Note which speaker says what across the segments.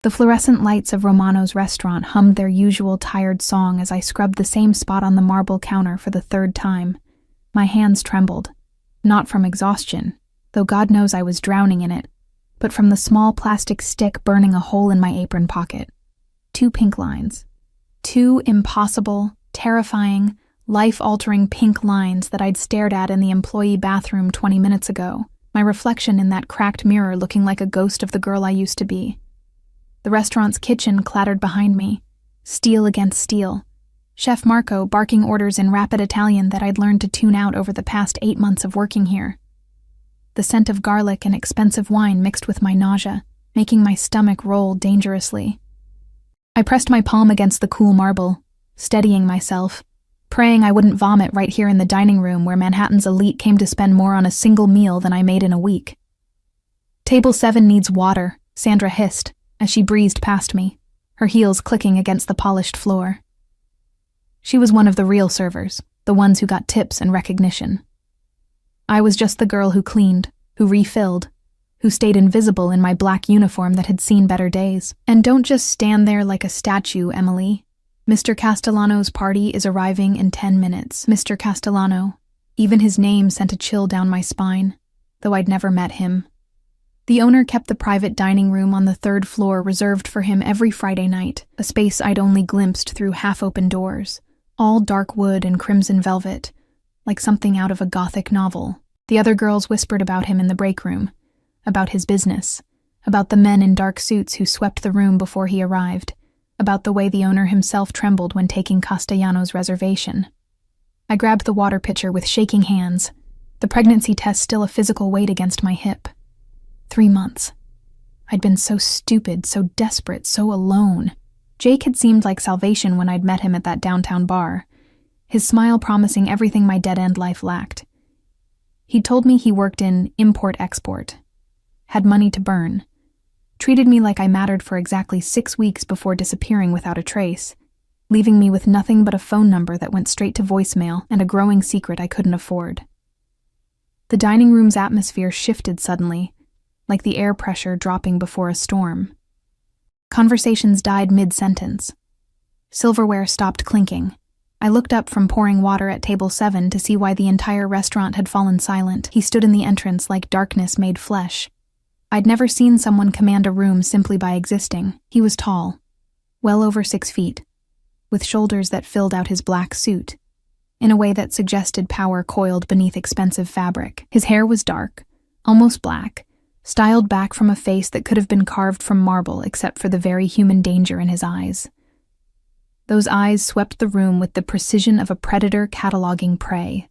Speaker 1: The fluorescent lights of Romano's restaurant hummed their usual tired song as I scrubbed the same spot on the marble counter for the third time. My hands trembled, not from exhaustion, though God knows I was drowning in it, but from the small plastic stick burning a hole in my apron pocket. 2 pink lines. 2 impossible, terrifying, life-altering pink lines that I'd stared at in the employee bathroom 20 minutes ago, my reflection in that cracked mirror looking like a ghost of the girl I used to be. The restaurant's kitchen clattered behind me, steel against steel. Chef Marco barking orders in rapid Italian that I'd learned to tune out over the past 8 months of working here. The scent of garlic and expensive wine mixed with my nausea, making my stomach roll dangerously. I pressed my palm against the cool marble, steadying myself, praying I wouldn't vomit right here in the dining room where Manhattan's elite came to spend more on a single meal than I made in a week. "Table 7 needs water," Sandra hissed as she breezed past me, her heels clicking against the polished floor. She was one of the real servers, the ones who got tips and recognition. I was just the girl who cleaned, who refilled, who stayed invisible in my black uniform that had seen better days. "And don't just stand there like a statue, Emily. Mr. Castellano's party is arriving in 10 minutes. Mr. Castellano." Even his name sent a chill down my spine, though I'd never met him. The owner kept the private dining room on the 3rd floor reserved for him every Friday night, a space I'd only glimpsed through half-open doors, all dark wood and crimson velvet, like something out of a Gothic novel. The other girls whispered about him in the break room, about his business, about the men in dark suits who swept the room before he arrived, about the way the owner himself trembled when taking Castellano's reservation. I grabbed the water pitcher with shaking hands, the pregnancy test still a physical weight against my hip. 3 months. I'd been so stupid, so desperate, so alone. Jake had seemed like salvation when I'd met him at that downtown bar, his smile promising everything my dead-end life lacked. He'd told me he worked in import-export, had money to burn, treated me like I mattered for exactly 6 weeks before disappearing without a trace, leaving me with nothing but a phone number that went straight to voicemail and a growing secret I couldn't afford. The dining room's atmosphere shifted suddenly, like the air pressure dropping before a storm. Conversations died mid-sentence. Silverware stopped clinking. I looked up from pouring water at table 7 to see why the entire restaurant had fallen silent. He stood in the entrance like darkness made flesh. I'd never seen someone command a room simply by existing. He was tall, well over 6 feet, with shoulders that filled out his black suit, in a way that suggested power coiled beneath expensive fabric. His hair was dark, almost black, styled back from a face that could have been carved from marble except for the very human danger in his eyes. Those eyes swept the room with the precision of a predator cataloging prey,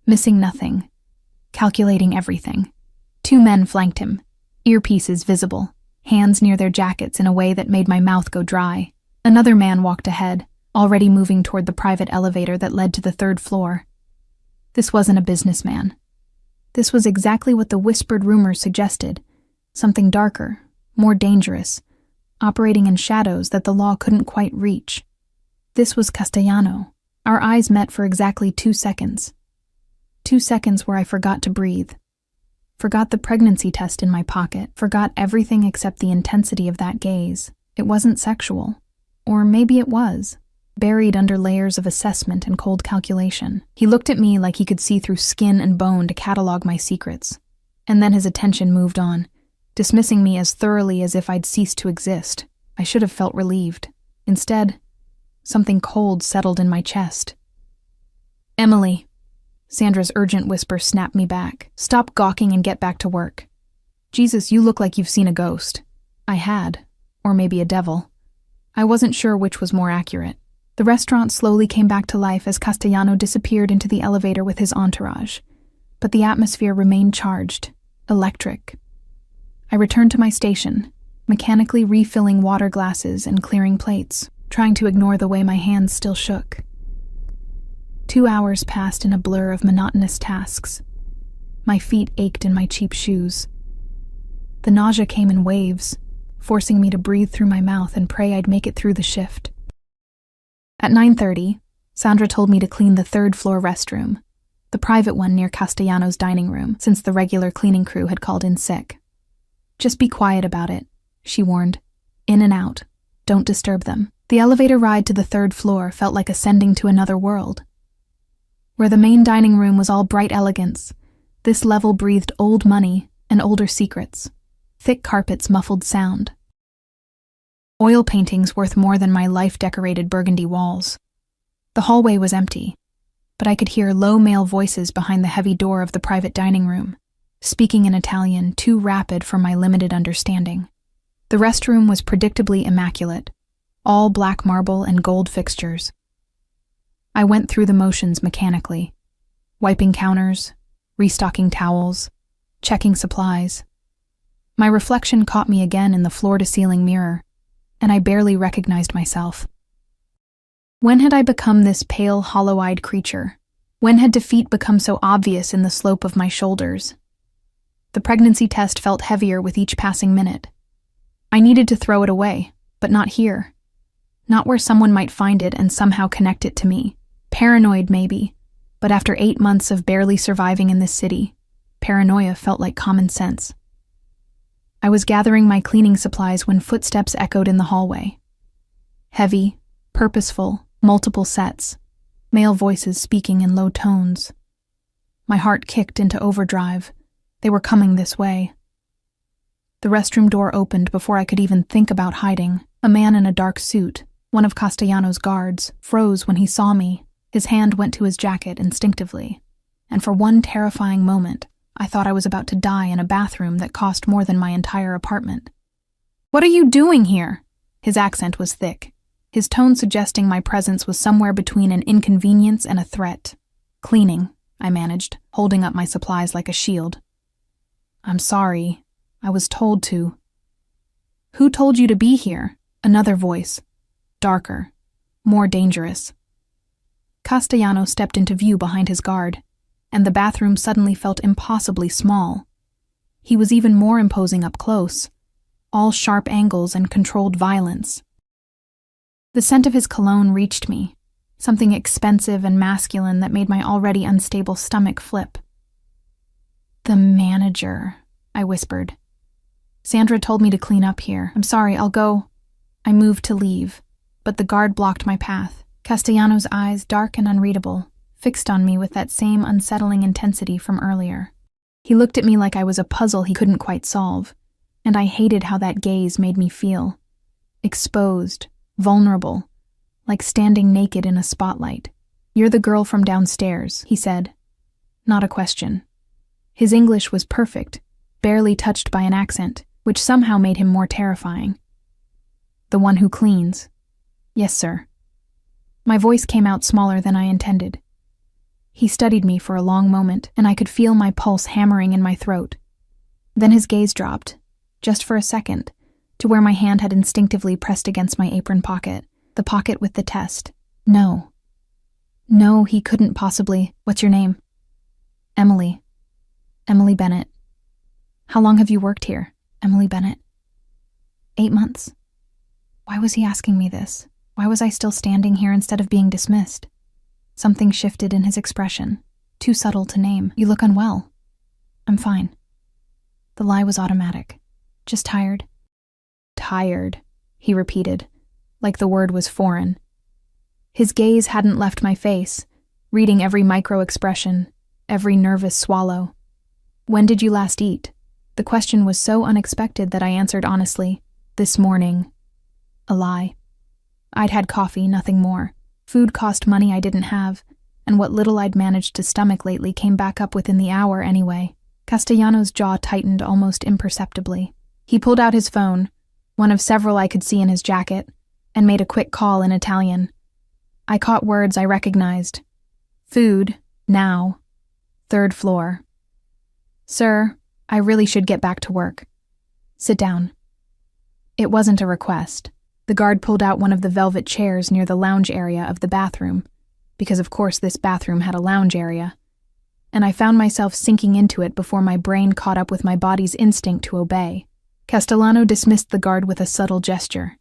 Speaker 1: missing nothing, calculating everything. 2 men flanked him, earpieces visible, hands near their jackets in a way that made my mouth go dry. Another man walked ahead, already moving toward the private elevator that led to the 3rd floor. This wasn't a businessman. This was exactly what the whispered rumors suggested, something darker, more dangerous, operating in shadows that the law couldn't quite reach. This was Castellano. Our eyes met for exactly 2 seconds. 2 seconds where I forgot to breathe. Forgot the pregnancy test in my pocket. Forgot everything except the intensity of that gaze. It wasn't sexual. Or maybe it was, buried under layers of assessment and cold calculation. He looked at me like he could see through skin and bone to catalog my secrets. And then his attention moved on, dismissing me as thoroughly as if I'd ceased to exist. I should have felt relieved. Instead, something cold settled in my chest. "Emily," Sandra's urgent whisper snapped me back. "Stop gawking and get back to work. Jesus, you look like you've seen a ghost." I had, or maybe a devil. I wasn't sure which was more accurate. The restaurant slowly came back to life as Castellano disappeared into the elevator with his entourage, but the atmosphere remained charged, electric. I returned to my station, mechanically refilling water glasses and clearing plates, trying to ignore the way my hands still shook. 2 hours passed in a blur of monotonous tasks. My feet ached in my cheap shoes. The nausea came in waves, forcing me to breathe through my mouth and pray I'd make it through the shift. At 9:30, Sandra told me to clean the 3rd floor restroom, the private one near Castellano's dining room, since the regular cleaning crew had called in sick. "Just be quiet about it," she warned. In and out. Don't disturb them. The elevator ride to the third floor felt like ascending to another world. Where the main dining room was all bright elegance, this level breathed old money and older secrets. Thick carpets muffled sound. Oil paintings worth more than my life-decorated burgundy walls. The hallway was empty, but I could hear low male voices behind the heavy door of the private dining room, speaking in Italian too rapid for my limited understanding. The restroom was predictably immaculate, all black marble and gold fixtures. I went through the motions mechanically, wiping counters, restocking towels, checking supplies. My reflection caught me again in the floor-to-ceiling mirror, and I barely recognized myself. When had I become this pale, hollow-eyed creature? When had defeat become so obvious in the slope of my shoulders? The pregnancy test felt heavier with each passing minute. I needed to throw it away, but not here. Not where someone might find it and somehow connect it to me. Paranoid, maybe, but after 8 months of barely surviving in this city, paranoia felt like common sense. I was gathering my cleaning supplies when footsteps echoed in the hallway. Heavy, purposeful, multiple sets, male voices speaking in low tones. My heart kicked into overdrive. They were coming this way. The restroom door opened before I could even think about hiding. A man in a dark suit, one of Castellano's guards, froze when he saw me. His hand went to his jacket instinctively, and for one terrifying moment, I thought I was about to die in a bathroom that cost more than my entire apartment. "What are you doing here?" His accent was thick, his tone suggesting my presence was somewhere between an inconvenience and a threat. "Cleaning," I managed, holding up my supplies like a shield. "I'm sorry. I was told to." "Who told you to be here?" Another voice, darker, more dangerous. Castellano stepped into view behind his guard, and the bathroom suddenly felt impossibly small. He was even more imposing up close, all sharp angles and controlled violence. The scent of his cologne reached me, something expensive and masculine that made my already unstable stomach flip. "The manager," I whispered. "Sandra told me to clean up here. I'm sorry, I'll go." I moved to leave, but the guard blocked my path. Castellano's eyes, dark and unreadable, fixed on me with that same unsettling intensity from earlier. He looked at me like I was a puzzle he couldn't quite solve, and I hated how that gaze made me feel. Exposed, vulnerable, like standing naked in a spotlight. "You're the girl from downstairs," he said. Not a question. His English was perfect, barely touched by an accent, which somehow made him more terrifying. "The one who cleans." "Yes, sir." My voice came out smaller than I intended. He studied me for a long moment, and I could feel my pulse hammering in my throat. Then his gaze dropped, just for a second, to where my hand had instinctively pressed against my apron pocket, the pocket with the test. No. No, he couldn't possibly. "What's your name?" "Emily. Emily Bennett." "How long have you worked here?" "Emily Bennett." 8 months. Why was he asking me this? Why was I still standing here instead of being dismissed? Something shifted in his expression, too subtle to name. "You look unwell." "I'm fine." The lie was automatic. "Just tired." "Tired," he repeated, like the word was foreign. His gaze hadn't left my face, reading every micro-expression, every nervous swallow. "When did you last eat?" The question was so unexpected that I answered honestly, "This morning." A lie. I'd had coffee, nothing more. Food cost money I didn't have, and what little I'd managed to stomach lately came back up within the hour anyway. Castellano's jaw tightened almost imperceptibly. He pulled out his phone, one of several I could see in his jacket, and made a quick call in Italian. I caught words I recognized. "Food, now. 3rd floor. Sir, I really should get back to work." "Sit down." It wasn't a request. The guard pulled out one of the velvet chairs near the lounge area of the bathroom, because of course this bathroom had a lounge area, and I found myself sinking into it before my brain caught up with my body's instinct to obey. Castellano dismissed the guard with a subtle gesture,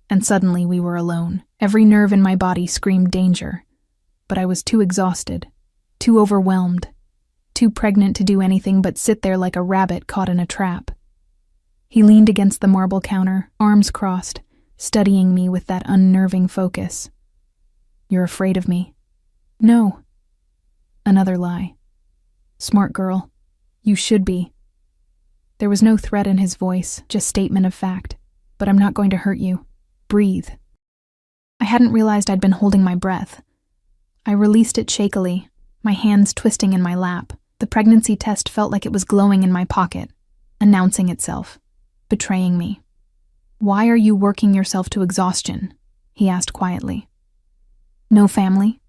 Speaker 1: and suddenly we were alone. Every nerve in my body screamed danger, but I was too exhausted, too overwhelmed, too pregnant to do anything but sit there like a rabbit caught in a trap. He leaned against the marble counter, arms crossed, studying me with that unnerving focus. "You're afraid of me?" "No." Another lie. "Smart girl. You should be." There was no threat in his voice, just statement of fact. "But I'm not going to hurt you. Breathe." I hadn't realized I'd been holding my breath. I released it shakily, my hands twisting in my lap. The pregnancy test felt like it was glowing in my pocket, announcing itself, betraying me. "Why are you working yourself to exhaustion?" he asked quietly. "No family?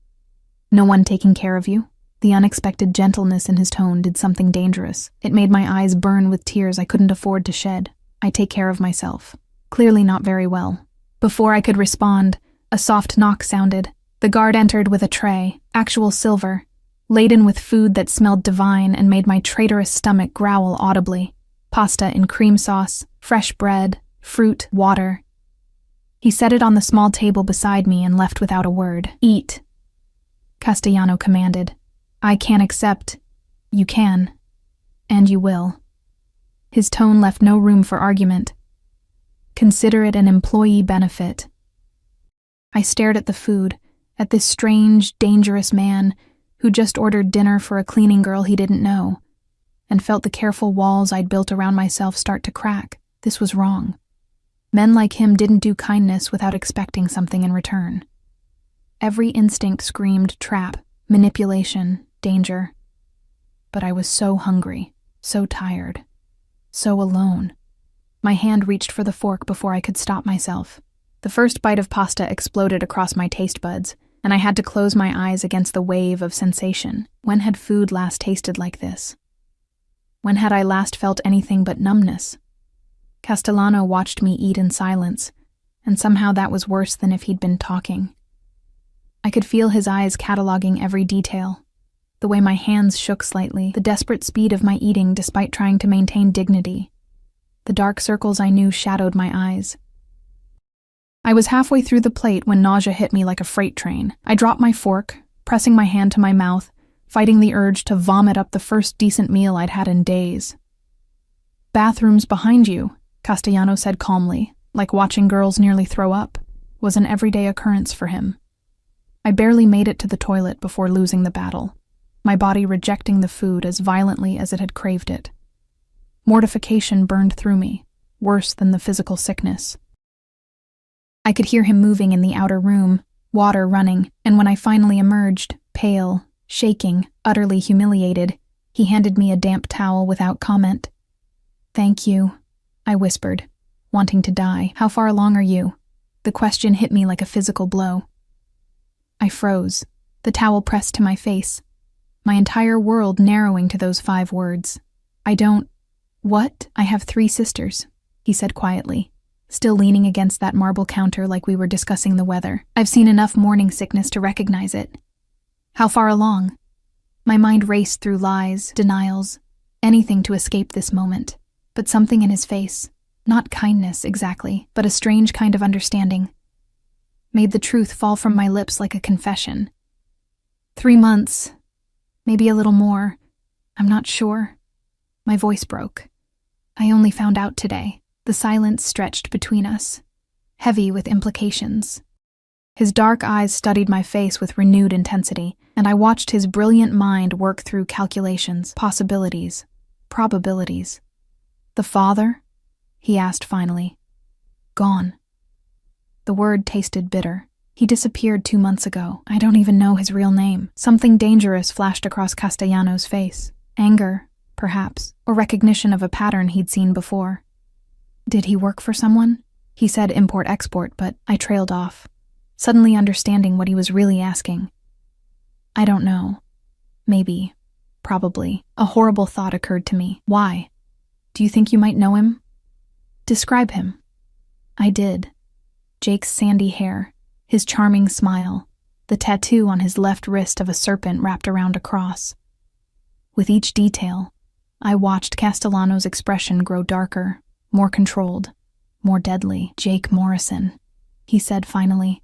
Speaker 1: No one taking care of you?" The unexpected gentleness in his tone did something dangerous. It made my eyes burn with tears I couldn't afford to shed. "I take care of myself." Clearly not very well. Before I could respond, a soft knock sounded. The guard entered with a tray, actual silver, laden with food that smelled divine and made my traitorous stomach growl audibly. Pasta in cream sauce, fresh bread, fruit, water. He set it on the small table beside me and left without a word. "Eat," Castellano commanded. "I can't accept." "You can. And you will." His tone left no room for argument. "Consider it an employee benefit." I stared at the food, at this strange, dangerous man who just ordered dinner for a cleaning girl he didn't know, and felt the careful walls I'd built around myself start to crack. This was wrong. Men like him didn't do kindness without expecting something in return. Every instinct screamed trap, manipulation, danger. But I was so hungry, so tired, so alone. My hand reached for the fork before I could stop myself. The first bite of pasta exploded across my taste buds, and I had to close my eyes against the wave of sensation. When had food last tasted like this? When had I last felt anything but numbness? Castellano watched me eat in silence, and somehow that was worse than if he'd been talking. I could feel his eyes cataloging every detail. The way my hands shook slightly, the desperate speed of my eating despite trying to maintain dignity. The dark circles I knew shadowed my eyes. I was halfway through the plate when nausea hit me like a freight train. I dropped my fork, pressing my hand to my mouth, fighting the urge to vomit up the first decent meal I'd had in days. "Bathrooms behind you," Castellano said calmly, like watching girls nearly throw up, was an everyday occurrence for him. I barely made it to the toilet before losing the battle, my body rejecting the food as violently as it had craved it. Mortification burned through me, worse than the physical sickness. I could hear him moving in the outer room, water running, and when I finally emerged, pale, shaking, utterly humiliated, he handed me a damp towel without comment. "Thank you," I whispered, wanting to die. "How far along are you?" The question hit me like a physical blow. I froze, the towel pressed to my face, my entire world narrowing to those 5 words. "I don't..." "What?" "I have 3 sisters," he said quietly, still leaning against that marble counter like we were discussing the weather. "I've seen enough morning sickness to recognize it." "How far along?" My mind raced through lies, denials, anything to escape this moment. But something in his face, not kindness exactly, but a strange kind of understanding, made the truth fall from my lips like a confession. 3 months, maybe a little more, I'm not sure. My voice broke. "I only found out today." The silence stretched between us, heavy with implications. His dark eyes studied my face with renewed intensity, and I watched his brilliant mind work through calculations, possibilities, probabilities. "The father?" he asked finally. "Gone." The word tasted bitter. He disappeared 2 months ago. I don't even know his real name. Something dangerous flashed across Castellano's face. Anger, perhaps, or recognition of a pattern he'd seen before. "Did he work for someone?" He said import-export, but I trailed off, suddenly understanding what he was really asking. "I don't know. Maybe. Probably." A horrible thought occurred to me. "Why? Do you think you might know him?" "Describe him." I did. Jake's sandy hair, his charming smile, the tattoo on his left wrist of a serpent wrapped around a cross. With each detail, I watched Castellano's expression grow darker, more controlled, more deadly. "Jake Morrison," he said finally,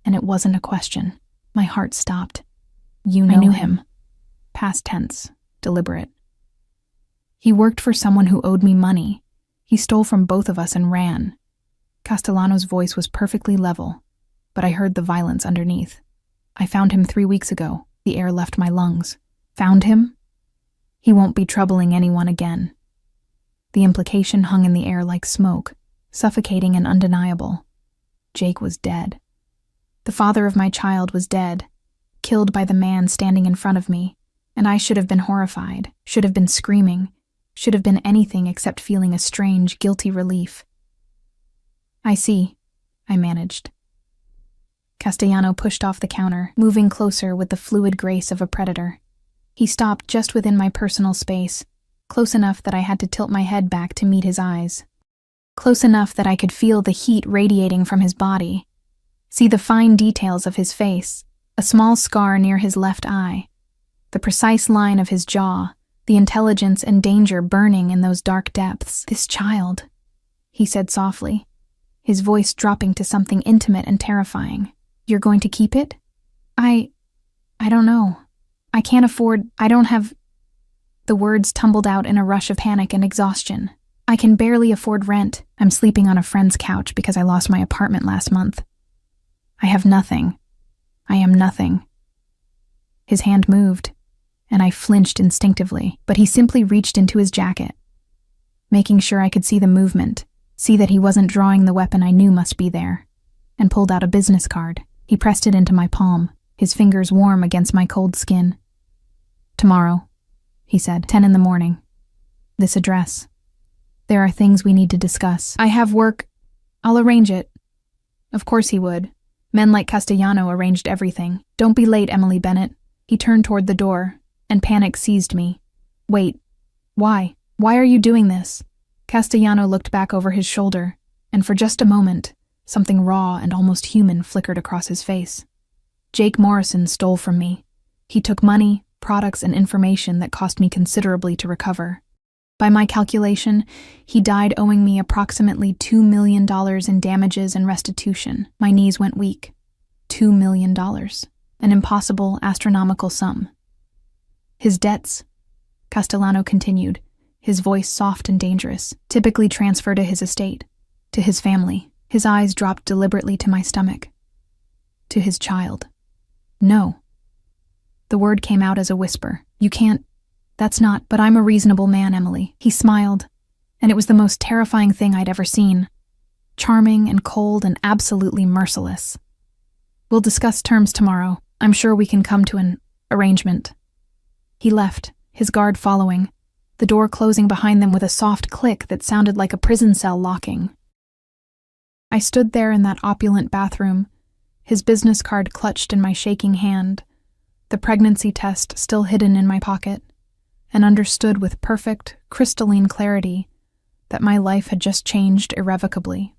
Speaker 1: and it wasn't a question. My heart stopped. "You know him." Past tense, deliberate. "He worked for someone who owed me money. He stole from both of us and ran. Castellano's voice was perfectly level, but I heard the violence underneath. I found him 3 weeks ago. The air left my lungs. Found him? He won't be troubling anyone again. The implication hung in the air like smoke, suffocating and undeniable. Jake was dead. The father of my child was dead, killed by the man standing in front of me, and I should have been horrified, should have been screaming, should have been anything except feeling a strange, guilty relief. I see, I managed. Castellano pushed off the counter, moving closer with the fluid grace of a predator. He stopped just within my personal space, close enough that I had to tilt my head back to meet his eyes. Close enough that I could feel the heat radiating from his body, see the fine details of his face, a small scar near his left eye, the precise line of his jaw, the intelligence and danger burning in those dark depths. This child, he said softly, his voice dropping to something intimate and terrifying. You're going to keep it? I don't know. I can't afford, I don't have... The words tumbled out in a rush of panic and exhaustion. I can barely afford rent. I'm sleeping on a friend's couch because I lost my apartment last month. I have nothing. I am nothing. His hand moved, and I flinched instinctively, but he simply reached into his jacket, making sure I could see the movement, see that he wasn't drawing the weapon I knew must be there, and pulled out a business card. He pressed it into my palm, his fingers warm against my cold skin. Tomorrow, he said, 10 in the morning. This address. There are things we need to discuss. I have work. I'll arrange it. Of course he would. Men like Castellano arranged everything. Don't be late, Emily Bennett. He turned toward the door, and panic seized me. Wait. Why? Why are you doing this? Castellano looked back over his shoulder, and for just a moment, something raw and almost human flickered across his face. Jake Morrison stole from me. He took money, products, and information that cost me considerably to recover. By my calculation, he died owing me approximately $2 million in damages and restitution. My knees went weak. $2 million. An impossible, astronomical sum. His debts, Castellano continued, his voice soft and dangerous, typically transfer to his estate, to his family. His eyes dropped deliberately to my stomach. To his child. No. The word came out as a whisper. You can't. That's not, but I'm a reasonable man, Emily. He smiled, and it was the most terrifying thing I'd ever seen. Charming and cold and absolutely merciless. We'll discuss terms tomorrow. I'm sure we can come to an arrangement. He left, his guard following, the door closing behind them with a soft click that sounded like a prison cell locking. I stood there in that opulent bathroom, his business card clutched in my shaking hand, the pregnancy test still hidden in my pocket, and understood with perfect, crystalline clarity that my life had just changed irrevocably.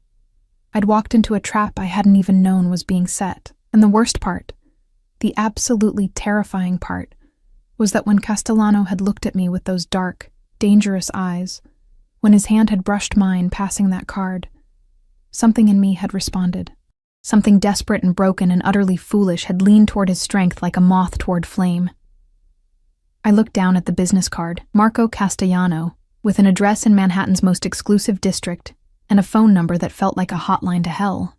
Speaker 1: I'd walked into a trap I hadn't even known was being set, and the worst part, the absolutely terrifying part, was that when Castellano had looked at me with those dark, dangerous eyes, when his hand had brushed mine passing that card, something in me had responded. Something desperate and broken and utterly foolish had leaned toward his strength like a moth toward flame. I looked down at the business card, Marco Castellano, with an address in Manhattan's most exclusive district and a phone number that felt like a hotline to hell.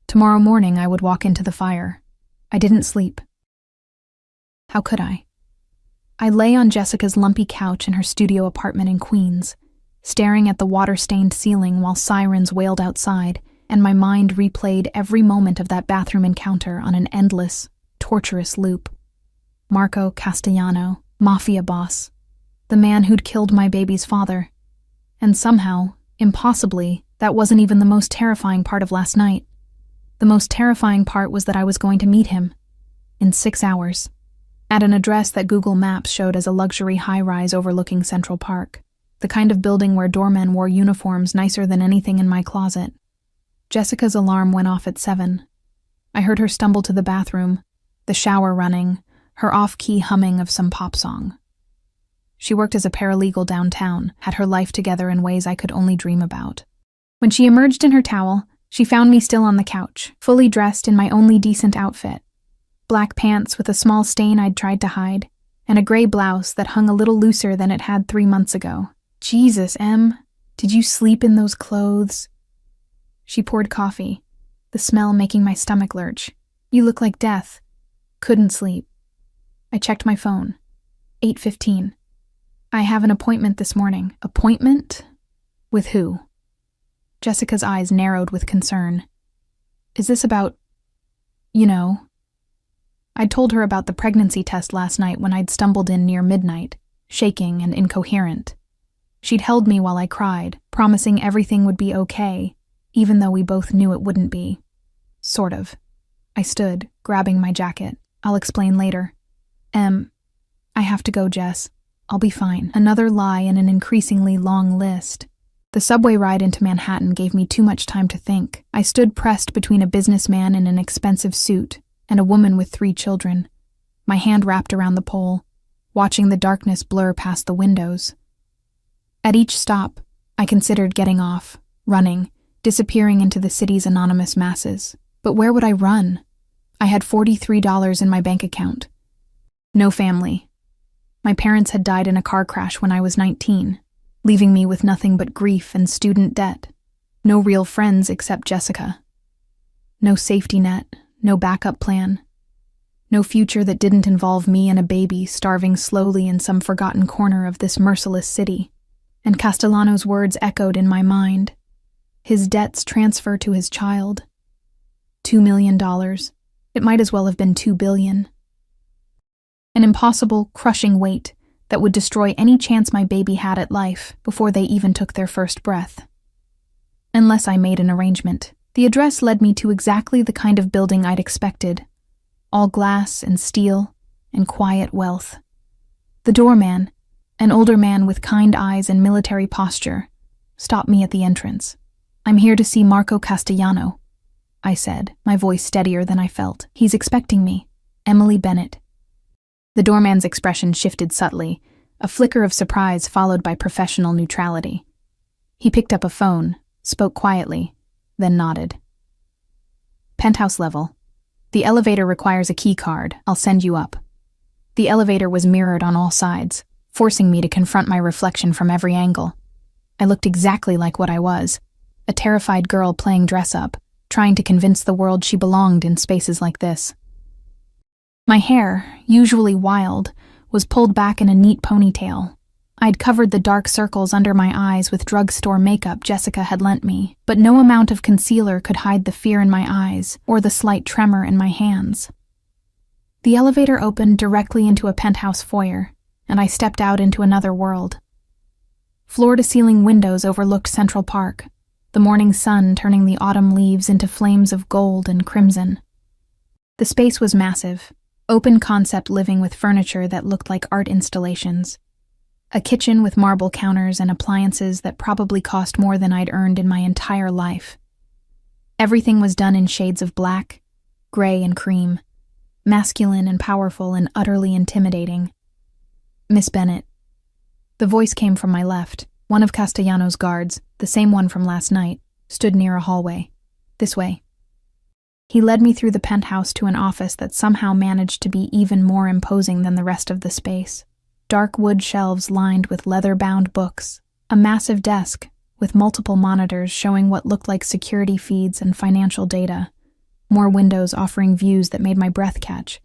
Speaker 1: Tomorrow morning I would walk into the fire. I didn't sleep. How could I? I lay on Jessica's lumpy couch in her studio apartment in Queens, staring at the water-stained ceiling while sirens wailed outside, and my mind replayed every moment of that bathroom encounter on an endless, torturous loop. Marco Castellano, Mafia boss, the man who'd killed my baby's father. And somehow, impossibly, that wasn't even the most terrifying part of last night. The most terrifying part was that I was going to meet him. In 6 hours. At an address that Google Maps showed as a luxury high-rise overlooking Central Park. The kind of building where doormen wore uniforms nicer than anything in my closet. Jessica's alarm went off at 7. I heard her stumble to the bathroom, the shower running, her off-key humming of some pop song. She worked as a paralegal downtown, had her life together in ways I could only dream about. When she emerged in her towel, she found me still on the couch, fully dressed in my only decent outfit. Black pants with a small stain I'd tried to hide, and a gray blouse that hung a little looser than it had 3 months ago. Jesus, Em, Did you sleep in those clothes? She poured coffee, the smell making my stomach lurch. You look like death. Couldn't sleep. I checked my phone. 8:15. I have an appointment this morning. Appointment? With who? Jessica's eyes narrowed with concern. Is this about, I'd told her about the pregnancy test last night when I'd stumbled in near midnight, shaking and incoherent. She'd held me while I cried, promising everything would be okay, even though we both knew it wouldn't be. Sort of. I stood, grabbing my jacket. I'll explain later. I have to go, Jess. I'll be fine. Another lie in an increasingly long list. The subway ride into Manhattan gave me too much time to think. I stood pressed between a businessman in an expensive suit and a woman with 3 children, my hand wrapped around the pole, watching the darkness blur past the windows. At each stop, I considered getting off, running, disappearing into the city's anonymous masses. But where would I run? I had $43 in my bank account. No family. My parents had died in a car crash when I was 19, leaving me with nothing but grief and student debt. No real friends except Jessica. No safety net, no backup plan. No future that didn't involve me and a baby starving slowly in some forgotten corner of this merciless city. And Castellano's words echoed in my mind. His debts transfer to his child. $2 million. It might as well have been $2 billion. An impossible, crushing weight that would destroy any chance my baby had at life before they even took their first breath. Unless I made an arrangement. The address led me to exactly the kind of building I'd expected. All glass and steel and quiet wealth. The doorman, an older man with kind eyes and military posture, stopped me at the entrance. I'm here to see Marco Castellano, I said, my voice steadier than I felt. He's expecting me. Emily Bennett. The doorman's expression shifted subtly, a flicker of surprise followed by professional neutrality. He picked up a phone, spoke quietly, then nodded. Penthouse level. The elevator requires a key card. I'll send you up. The elevator was mirrored on all sides, forcing me to confront my reflection from every angle. I looked exactly like what I was, a terrified girl playing dress-up, trying to convince the world she belonged in spaces like this. My hair, usually wild, was pulled back in a neat ponytail. I'd covered the dark circles under my eyes with drugstore makeup Jessica had lent me, but no amount of concealer could hide the fear in my eyes or the slight tremor in my hands. The elevator opened directly into a penthouse foyer, and I stepped out into another world. Floor-to-ceiling windows overlooked Central Park, the morning sun turning the autumn leaves into flames of gold and crimson. The space was massive, open-concept living with furniture that looked like art installations. A kitchen with marble counters and appliances that probably cost more than I'd earned in my entire life. Everything was done in shades of black, gray and cream, masculine and powerful and utterly intimidating. Miss Bennett. The voice came from my left. One of Castellano's guards, the same one from last night, stood near a hallway. This way. He led me through the penthouse to an office that somehow managed to be even more imposing than the rest of the space. Dark wood shelves lined with leather-bound books, a massive desk with multiple monitors showing what looked like security feeds and financial data, more windows offering views that made my breath catch,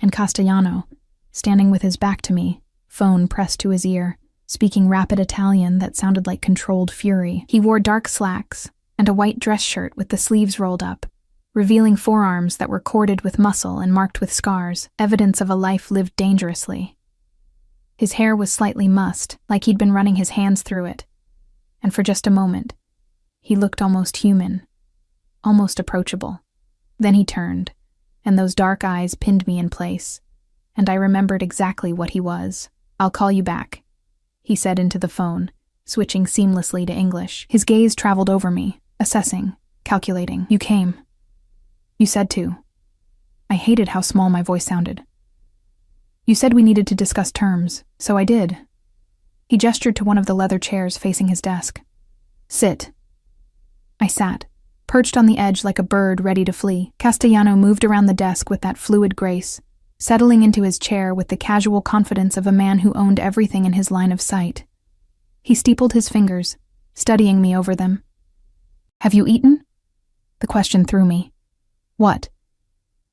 Speaker 1: and Castellano, standing with his back to me, phone pressed to his ear, speaking rapid Italian that sounded like controlled fury. He wore dark slacks and a white dress shirt with the sleeves rolled up, revealing forearms that were corded with muscle and marked with scars, evidence of a life lived dangerously. His hair was slightly mussed, like he'd been running his hands through it, and for just a moment, he looked almost human, almost approachable. Then he turned, and those dark eyes pinned me in place, and I remembered exactly what he was. I'll call you back, he said into the phone, switching seamlessly to English. His gaze traveled over me, assessing, calculating. You came. You said to. I hated how small my voice sounded. You said we needed to discuss terms, so I did. He gestured to one of the leather chairs facing his desk. Sit. I sat, perched on the edge like a bird ready to flee. Castellano moved around the desk with that fluid grace, settling into his chair with the casual confidence of a man who owned everything in his line of sight. He steepled his fingers, studying me over them. "Have you eaten?" The question threw me. "What?"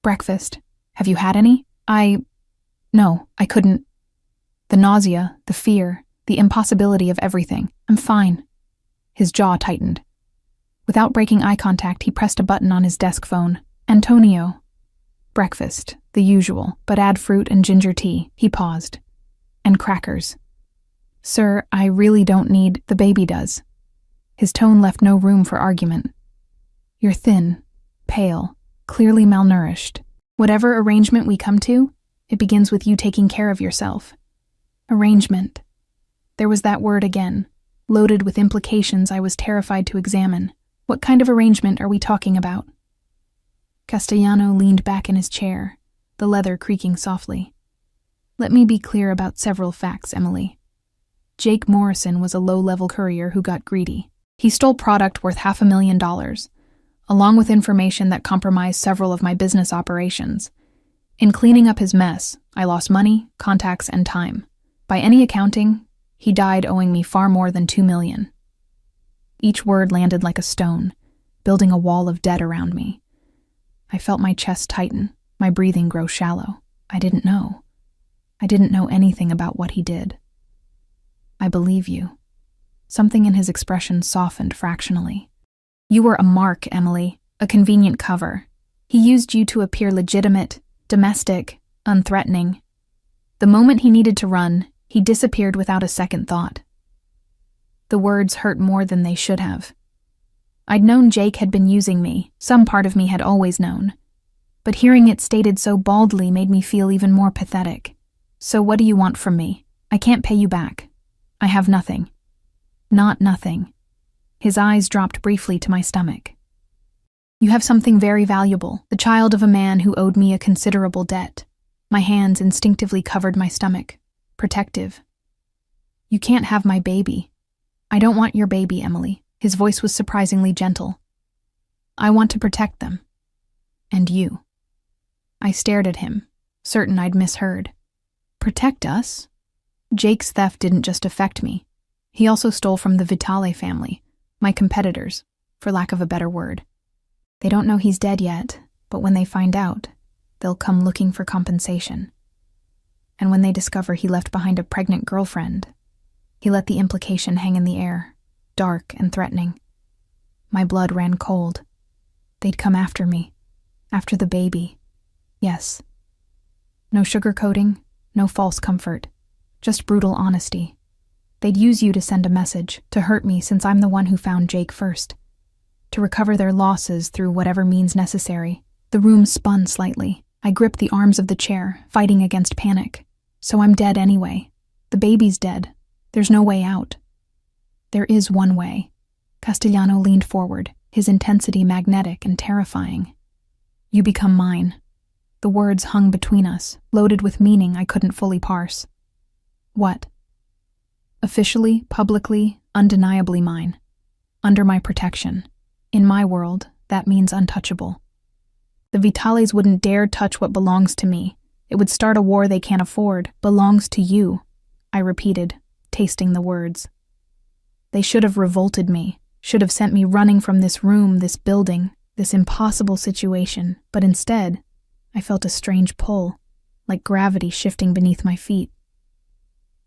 Speaker 1: "Breakfast. Have you had any?" No, I couldn't. The nausea, the fear, the impossibility of everything. "I'm fine." His jaw tightened. Without breaking eye contact, he pressed a button on his desk phone. "Antonio." "Breakfast, the usual, but add fruit and ginger tea." He paused. "And crackers." "Sir, I really don't need—" "The baby does." His tone left no room for argument. "You're thin, pale, clearly malnourished. Whatever arrangement we come to, it begins with you taking care of yourself." Arrangement. There was that word again, loaded with implications I was terrified to examine. What kind of arrangement are we talking about? Castellano leaned back in his chair, the leather creaking softly. "Let me be clear about several facts, Emily. Jake Morrison was a low-level courier who got greedy. He stole product worth $500,000, along with information that compromised several of my business operations. In cleaning up his mess, I lost money, contacts, and time. By any accounting, he died owing me far more than $2 million. Each word landed like a stone, building a wall of debt around me. I felt my chest tighten, my breathing grow shallow. I didn't know. I didn't know anything about what he did. "I believe you." Something in his expression softened fractionally. "You were a mark, Emily, a convenient cover. He used you to appear legitimate, domestic, unthreatening. The moment he needed to run, he disappeared without a second thought." The words hurt more than they should have. I'd known Jake had been using me, some part of me had always known. But hearing it stated so baldly made me feel even more pathetic. "So what do you want from me? I can't pay you back. I have nothing." "Not nothing." His eyes dropped briefly to my stomach. "You have something very valuable, the child of a man who owed me a considerable debt." My hands instinctively covered my stomach, protective. "You can't have my baby." "I don't want your baby, Emily." His voice was surprisingly gentle. "I want to protect them. And you." I stared at him, certain I'd misheard. "Protect us?" Jake's theft didn't just affect me. He also stole from the Vitale family, my competitors, for lack of a better word. They don't know he's dead yet, but when they find out, they'll come looking for compensation. And when they discover he left behind a pregnant girlfriend, he let the implication hang in the air, dark and threatening. My blood ran cold. They'd come after me, after the baby. Yes. No sugarcoating, no false comfort, just brutal honesty. They'd use you to send a message, to hurt me since I'm the one who found Jake first, to recover their losses through whatever means necessary. The room spun slightly. I gripped the arms of the chair, fighting against panic. So I'm dead anyway. The baby's dead. There's no way out. There is one way. Castellano leaned forward, his intensity magnetic and terrifying. "You become mine." The words hung between us, loaded with meaning I couldn't fully parse. "What?" "Officially, publicly, undeniably mine. Under my protection. In my world, that means untouchable. The Vitales wouldn't dare touch what belongs to me. It would start a war they can't afford. Belongs to you," I repeated, tasting the words. They should have revolted me, should have sent me running from this room, this building, this impossible situation, but instead, I felt a strange pull, like gravity shifting beneath my feet.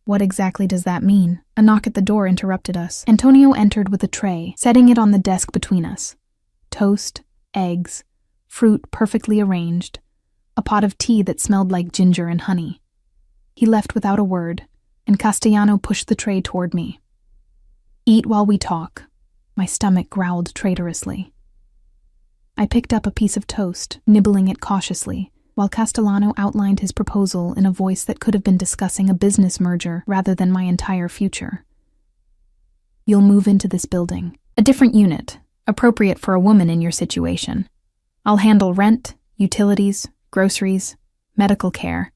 Speaker 1: "What exactly does that mean?" A knock at the door interrupted us. Antonio entered with a tray, setting it on the desk between us. Toast, eggs, fruit perfectly arranged, a pot of tea that smelled like ginger and honey. He left without a word, and Castellano pushed the tray toward me. "Eat while we talk." My stomach growled traitorously. I picked up a piece of toast, nibbling it cautiously, while Castellano outlined his proposal in a voice that could have been discussing a business merger rather than my entire future. "You'll move into this building, a different unit, appropriate for a woman in your situation. I'll handle rent, utilities, groceries, medical care,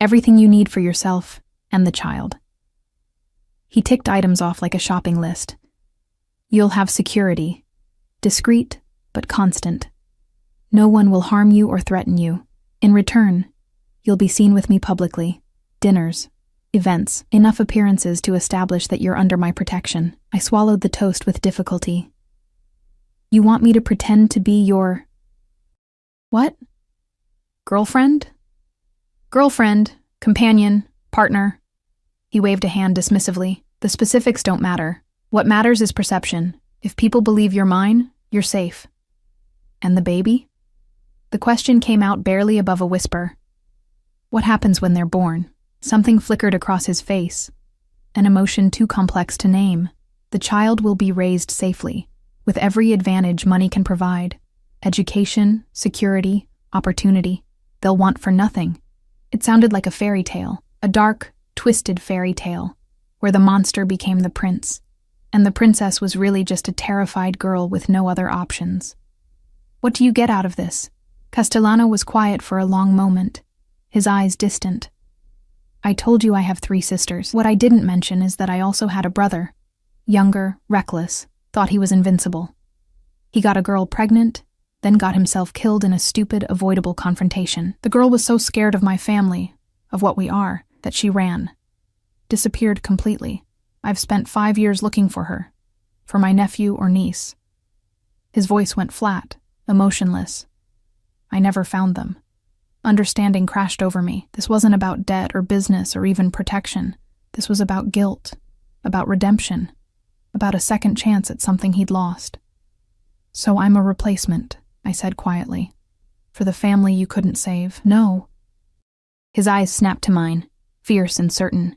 Speaker 1: everything you need for yourself and the child." He ticked items off like a shopping list. "You'll have security, discreet but constant. No one will harm you or threaten you. In return, you'll be seen with me publicly, dinners, Events. Enough appearances to establish that you're under my protection. I swallowed the toast with difficulty. You want me to pretend to be your... What? Girlfriend? Girlfriend, companion, partner. He waved a hand dismissively. The specifics don't matter. What matters is perception. If people believe you're mine, you're safe. And the baby? The question came out barely above a whisper. What happens when they're born? Something flickered across his face. An emotion too complex to name. The child will be raised safely, with every advantage money can provide. Education, security, opportunity. They'll want for nothing. It sounded like a fairy tale, a dark, twisted fairy tale, where the monster became the prince, and the princess was really just a terrified girl with no other options. What do you get out of this? Castellano was quiet for a long moment, his eyes distant. I told you I have 3 sisters. What I didn't mention is that I also had a brother. Younger, reckless, thought he was invincible. He got a girl pregnant, then got himself killed in a stupid, avoidable confrontation. The girl was so scared of my family, of what we are, that she ran. Disappeared completely. I've spent 5 years looking for her. For my nephew or niece. His voice went flat, emotionless. I never found them. Understanding crashed over me. This wasn't about debt or business or even protection. This was about guilt, about redemption, about a second chance at something he'd lost. So I'm a replacement, I said quietly. For the family you couldn't save. No. His eyes snapped to mine, fierce and certain.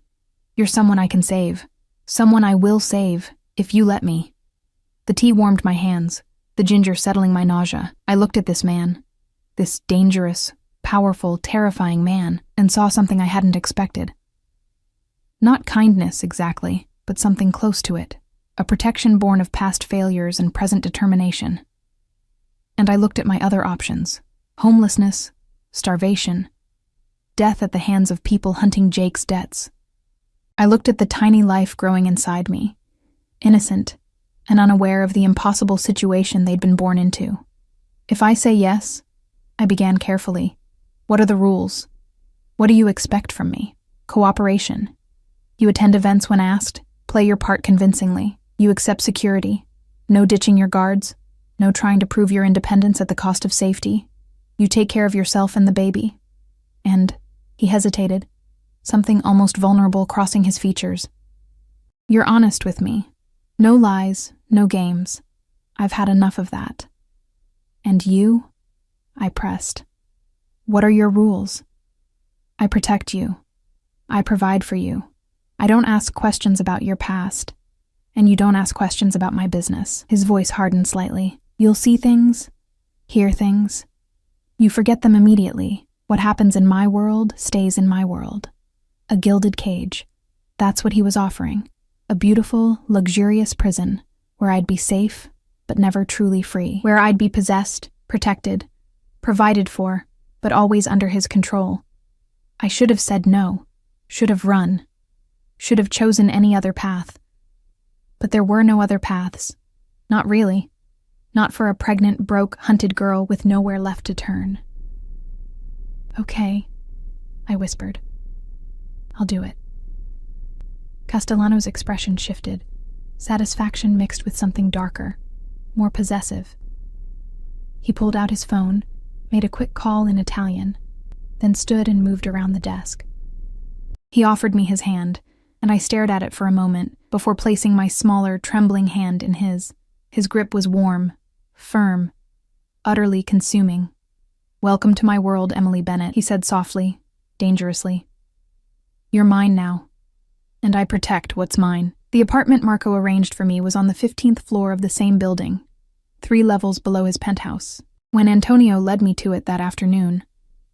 Speaker 1: You're someone I can save. Someone I will save, if you let me. The tea warmed my hands, the ginger settling my nausea. I looked at this man, this dangerous, powerful, terrifying man, and saw something I hadn't expected. Not kindness, exactly, but something close to it. A protection born of past failures and present determination. And I looked at my other options. Homelessness, starvation, death at the hands of people hunting Jake's debts. I looked at the tiny life growing inside me, innocent and unaware of the impossible situation they'd been born into. If I say yes, I began carefully. What are the rules? What do you expect from me? Cooperation. You attend events when asked, play your part convincingly. You accept security. No ditching your guards. No trying to prove your independence at the cost of safety. You take care of yourself and the baby. And, he hesitated, something almost vulnerable crossing his features. You're honest with me. No lies, no games. I've had enough of that. And you? I pressed. What are your rules? I protect you. I provide for you. I don't ask questions about your past. And you don't ask questions about my business. His voice hardened slightly. You'll see things, hear things. You forget them immediately. What happens in my world stays in my world. A gilded cage. That's what he was offering. A beautiful, luxurious prison where I'd be safe, but never truly free. Where I'd be possessed, protected, provided for, but always under his control. I should have said no, should have run, should have chosen any other path. But there were no other paths. Not really. Not for a pregnant, broke, hunted girl with nowhere left to turn. Okay, I whispered. I'll do it. Castellano's expression shifted, satisfaction mixed with something darker, more possessive. He pulled out his phone, made a quick call in Italian, then stood and moved around the desk. He offered me his hand, and I stared at it for a moment before placing my smaller, trembling hand in his. His grip was warm, firm, utterly consuming. Welcome to my world, Emily Bennett, he said softly, dangerously. You're mine now, and I protect what's mine. The apartment Marco arranged for me was on the 15th floor of the same building, 3 levels below his penthouse. When Antonio led me to it that afternoon,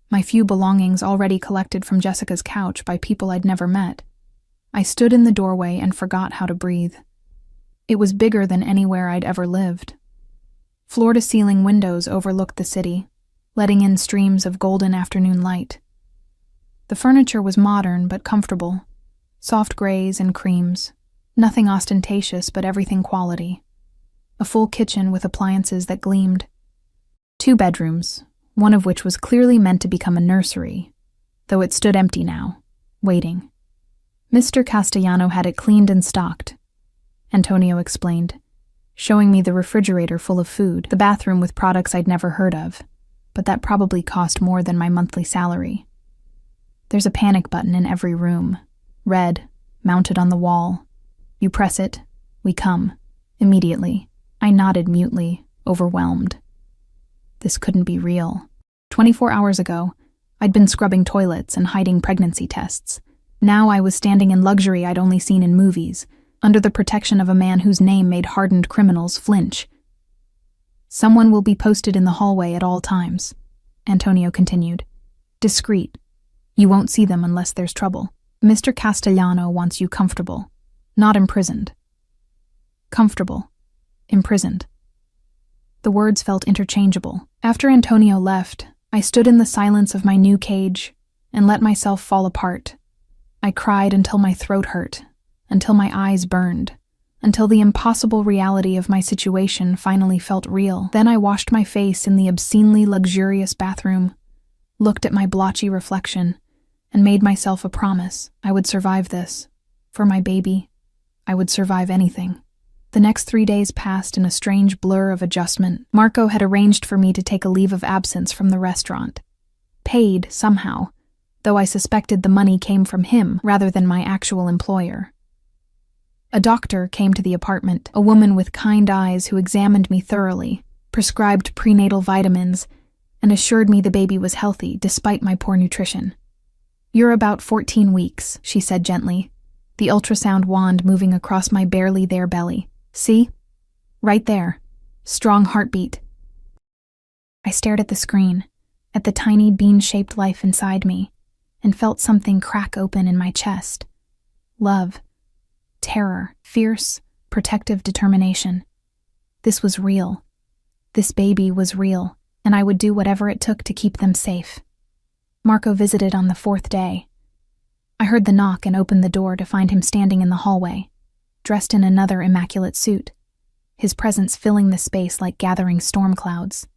Speaker 1: my few belongings already collected from Jessica's couch by people I'd never met, I stood in the doorway and forgot how to breathe. It was bigger than anywhere I'd ever lived. Floor-to-ceiling windows overlooked the city, letting in streams of golden afternoon light. The furniture was modern but comfortable, soft grays and creams, nothing ostentatious but everything quality. A full kitchen with appliances that gleamed. 2 bedrooms, one of which was clearly meant to become a nursery, though it stood empty now, waiting. Mr. Castellano had it cleaned and stocked, Antonio explained, showing me the refrigerator full of food, the bathroom with products I'd never heard of, but that probably cost more than my monthly salary. There's a panic button in every room, red, mounted on the wall. You press it, we come. Immediately, I nodded mutely, overwhelmed. This couldn't be real. 24 hours ago, I'd been scrubbing toilets and hiding pregnancy tests. Now I was standing in luxury I'd only seen in movies, under the protection of a man whose name made hardened criminals flinch. Someone will be posted in the hallway at all times, Antonio continued. Discreet. You won't see them unless there's trouble. Mr. Castellano wants you comfortable, not imprisoned. Comfortable. Imprisoned. The words felt interchangeable. After Antonio left, I stood in the silence of my new cage and let myself fall apart. I cried until my throat hurt, until my eyes burned, until the impossible reality of my situation finally felt real. Then I washed my face in the obscenely luxurious bathroom, looked at my blotchy reflection, and made myself a promise I would survive this. For my baby, I would survive anything. The next 3 days passed in a strange blur of adjustment. Marco had arranged for me to take a leave of absence from the restaurant. Paid, somehow, though I suspected the money came from him rather than my actual employer. A doctor came to the apartment, a woman with kind eyes who examined me thoroughly, prescribed prenatal vitamins, and assured me the baby was healthy despite my poor nutrition. You're about 14 weeks, she said gently, the ultrasound wand moving across my barely there belly. See? Right there. Strong heartbeat. I stared at the screen, at the tiny bean-shaped life inside me, and felt something crack open in my chest. Love. Terror. Fierce, protective determination. This was real. This baby was real, and I would do whatever it took to keep them safe. Marco visited on the 4th day. I heard the knock and opened the door to find him standing in the hallway, dressed in another immaculate suit, his presence filling the space like gathering storm clouds.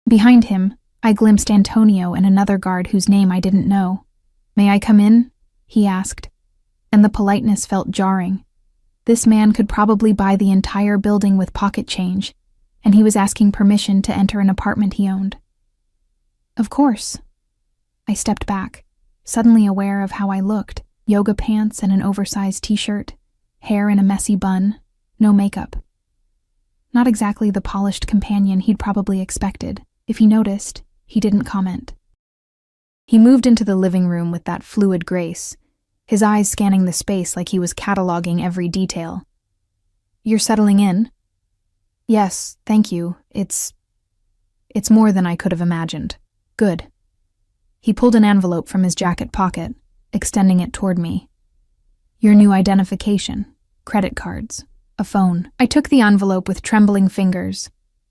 Speaker 1: Behind him, I glimpsed Antonio and another guard whose name I didn't know. May I come in? He asked, and the politeness felt jarring. This man could probably buy the entire building with pocket change, and he was asking permission to enter an apartment he owned. Of course. I stepped back, suddenly aware of how I looked, yoga pants and an oversized t-shirt, hair in a messy bun, no makeup. Not exactly the polished companion he'd probably expected. If he noticed, he didn't comment. He moved into the living room with that fluid grace, his eyes scanning the space like he was cataloging every detail. You're settling in? Yes, thank you. It's more than I could have imagined. Good. He pulled an envelope from his jacket pocket, extending it toward me. Your new identification, credit cards, a phone. I took the envelope with trembling fingers,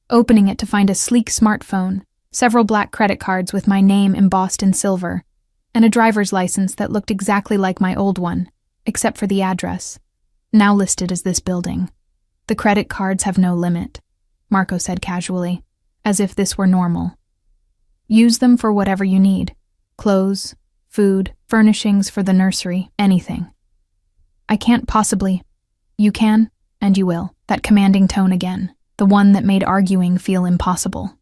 Speaker 1: opening it to find a sleek smartphone, several black credit cards with my name embossed in silver, and a driver's license that looked exactly like my old one, except for the address, now listed as this building. The credit cards have no limit, Marco said casually, as if this were normal. Use them for whatever you need. Clothes, food, furnishings for the nursery, anything. I can't possibly. You can, and you will. That commanding tone again, the one that made arguing feel impossible.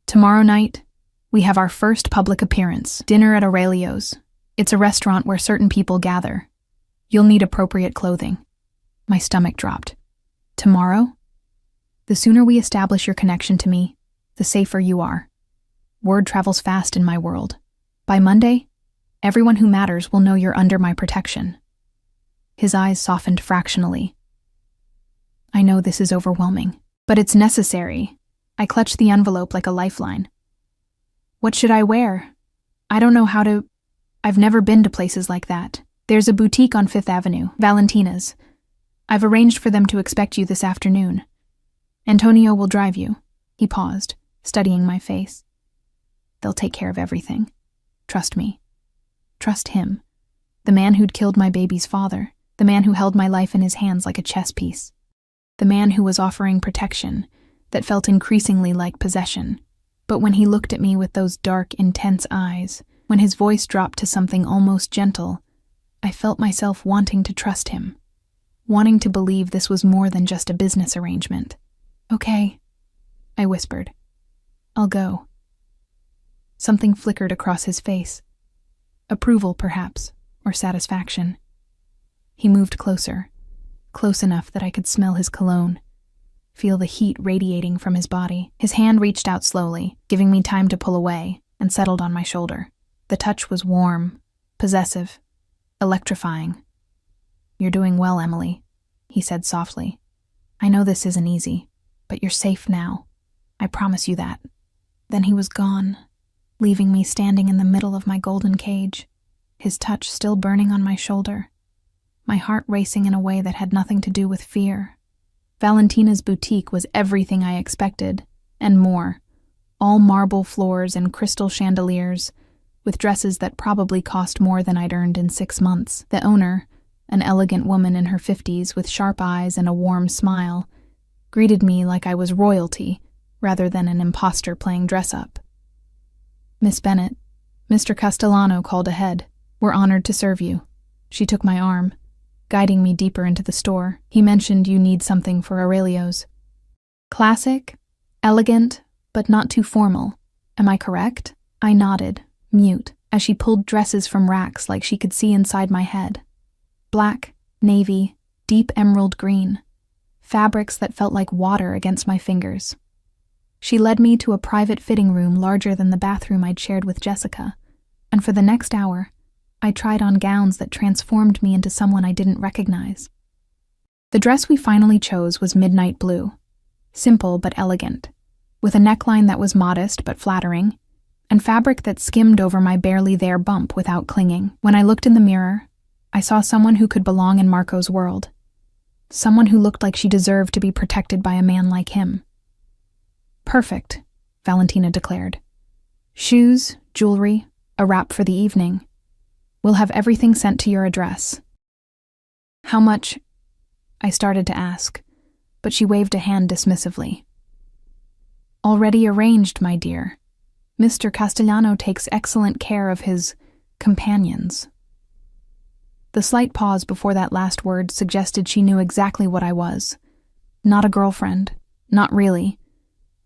Speaker 1: Tomorrow night, we have our first public appearance, dinner at Aurelio's. It's a restaurant where certain people gather. You'll need appropriate clothing. My stomach dropped. Tomorrow? The sooner we establish your connection to me, the safer you are. Word travels fast in my world. By Monday, everyone who matters will know you're under my protection. His eyes softened fractionally. I know this is overwhelming, but it's necessary. I clutched the envelope like a lifeline. What should I wear? I don't know how to... I've never been to places like that. There's a boutique on 5th Avenue, Valentina's. I've arranged for them to expect you this afternoon. Antonio will drive you. He paused, studying my face. They'll take care of everything. Trust me. Trust him. The man who'd killed my baby's father. The man who held my life in his hands like a chess piece. The man who was offering protection that felt increasingly like possession. But when he looked at me with those dark, intense eyes, when his voice dropped to something almost gentle, I felt myself wanting to trust him, wanting to believe this was more than just a business arrangement. "Okay," I whispered. "I'll go." Something flickered across his face. Approval, perhaps, or satisfaction. He moved closer, close enough that I could smell his cologne, feel the heat radiating from his body. His hand reached out slowly, giving me time to pull away, and settled on my shoulder. The touch was warm, possessive, electrifying. "You're doing well, Emily," he said softly. "I know this isn't easy, but you're safe now. I promise you that." Then he was gone, leaving me standing in the middle of my golden cage, his touch still burning on my shoulder, my heart racing in a way that had nothing to do with fear. Valentina's boutique was everything I expected, and more. All marble floors and crystal chandeliers, with dresses that probably cost more than I'd earned in 6 months. The owner, an elegant woman in her 50s with sharp eyes and a warm smile, greeted me like I was royalty rather than an imposter playing dress-up. "Miss Bennett, Mr. Castellano called ahead. We're honored to serve you." She took my arm, guiding me deeper into the store. "He mentioned you need something for Aurelio's. Classic, elegant, but not too formal. Am I correct?" I nodded, mute, as she pulled dresses from racks like she could see inside my head. Black, navy, deep emerald green. Fabrics that felt like water against my fingers. She led me to a private fitting room larger than the bathroom I'd shared with Jessica, and for the next hour, I tried on gowns that transformed me into someone I didn't recognize. The dress we finally chose was midnight blue, simple but elegant, with a neckline that was modest but flattering, and fabric that skimmed over my barely there bump without clinging. When I looked in the mirror, I saw someone who could belong in Marco's world, someone who looked like she deserved to be protected by a man like him. "Perfect," Valentina declared. "Shoes, jewelry, a wrap for the evening. We'll have everything sent to your address." "How much?" I started to ask, but she waved a hand dismissively. "Already arranged, my dear. Mr. Castellano takes excellent care of his companions." The slight pause before that last word suggested she knew exactly what I was. Not a girlfriend, not really,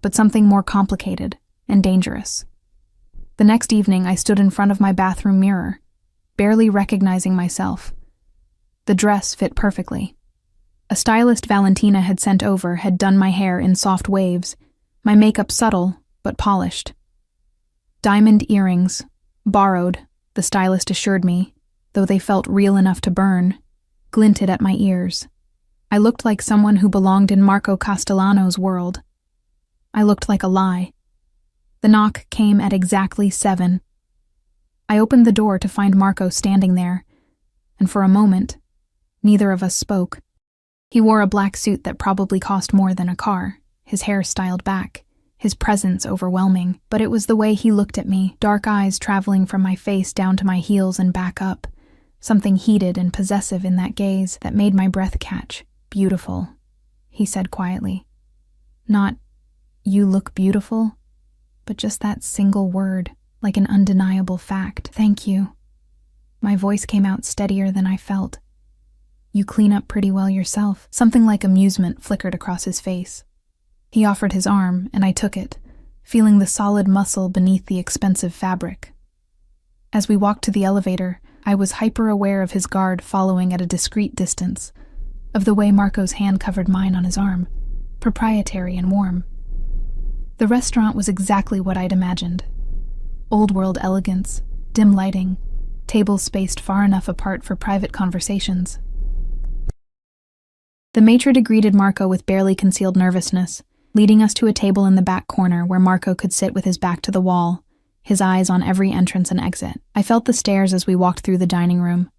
Speaker 1: but something more complicated and dangerous. The next evening, I stood in front of my bathroom mirror, barely recognizing myself. The dress fit perfectly. A stylist Valentina had sent over had done my hair in soft waves, my makeup subtle but polished. Diamond earrings, borrowed, the stylist assured me, though they felt real enough to burn, glinted at my ears. I looked like someone who belonged in Marco Castellano's world. I looked like a lie. The knock came at exactly 7. I opened the door to find Marco standing there, and for a moment, neither of us spoke. He wore a black suit that probably cost more than a car, his hair styled back, his presence overwhelming, but it was the way he looked at me, dark eyes traveling from my face down to my heels and back up, something heated and possessive in that gaze that made my breath catch. "Beautiful," he said quietly. Not, "You look beautiful," but just that single word, like an undeniable fact. "Thank you." My voice came out steadier than I felt. "You clean up pretty well yourself." Something like amusement flickered across his face. He offered his arm, and I took it, feeling the solid muscle beneath the expensive fabric. As we walked to the elevator, I was hyper-aware of his guard following at a discreet distance, of the way Marco's hand covered mine on his arm, proprietary and warm. The restaurant was exactly what I'd imagined. Old-world elegance, dim lighting, tables spaced far enough apart for private conversations. The maitre d' greeted Marco with barely concealed nervousness, leading us to a table in the back corner where Marco could sit with his back to the wall, his eyes on every entrance and exit. I felt the stares as we walked through the dining room.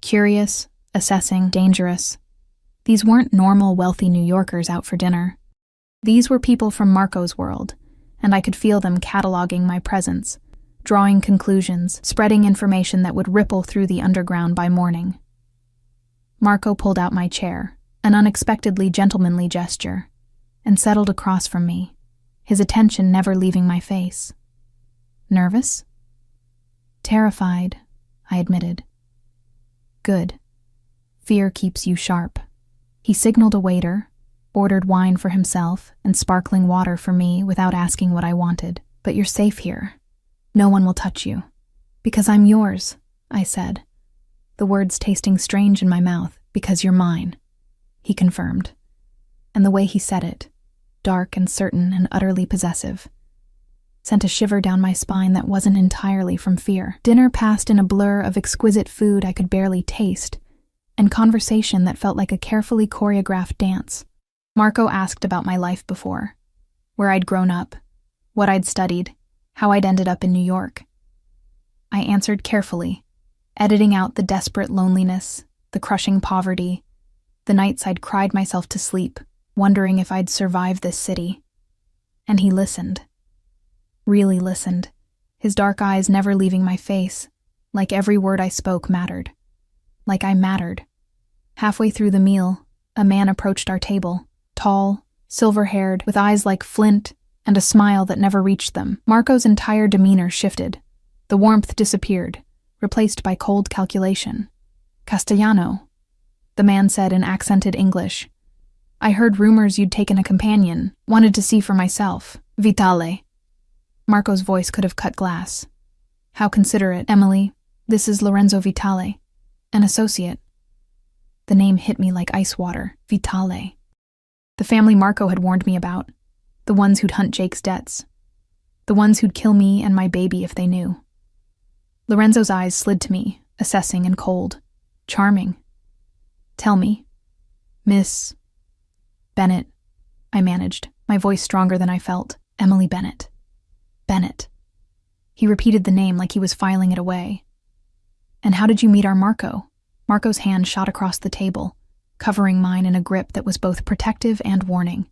Speaker 1: Curious, assessing, dangerous. These weren't normal, wealthy New Yorkers out for dinner. These were people from Marco's world, and I could feel them cataloging my presence, drawing conclusions, spreading information that would ripple through the underground by morning. Marco pulled out my chair, an unexpectedly gentlemanly gesture, and settled across from me, his attention never leaving my face. "Nervous?" "Terrified," I admitted. good. Fear keeps you sharp. He signaled a waiter, ordered wine for himself and sparkling water for me without asking what I wanted. But you're safe here. No one will touch you. Because I'm yours, I said, the words tasting strange in my mouth. Because you're mine, he confirmed. And the way he said it, dark and certain and utterly possessive, sent a shiver down my spine that wasn't entirely from fear. Dinner passed in a blur of exquisite food I could barely taste, and conversation that felt like a carefully choreographed dance. Marco asked about my life before, where I'd grown up, what I'd studied, how I'd ended up in New York. I answered carefully, editing out the desperate loneliness, the crushing poverty, the nights I'd cried myself to sleep, wondering if I'd survive this city. And he listened. Really listened, his dark eyes never leaving my face, like every word I spoke mattered. Like I mattered. Halfway through the meal, a man approached our table, tall, silver-haired, with eyes like flint and a smile that never reached them. Marco's entire demeanor shifted. The warmth disappeared, replaced by cold calculation. Castellano, the man said in accented English. I heard rumors you'd taken a companion, wanted to see for myself. Vitale. Marco's voice could have cut glass. How considerate, Emily. This is Lorenzo Vitale, an associate. The name hit me like ice water. Vitale. The family Marco had warned me about. The ones who'd hunt Jake's debts. The ones who'd kill me and my baby if they knew. Lorenzo's eyes slid to me, assessing and cold. Charming. Tell me. Miss Bennett, I managed, my voice stronger than I felt. Emily Bennett. Bennett. He repeated the name like he was filing it away. And how did you meet our Marco? Marco's hand shot across the table, covering mine in a grip that was both protective and warning.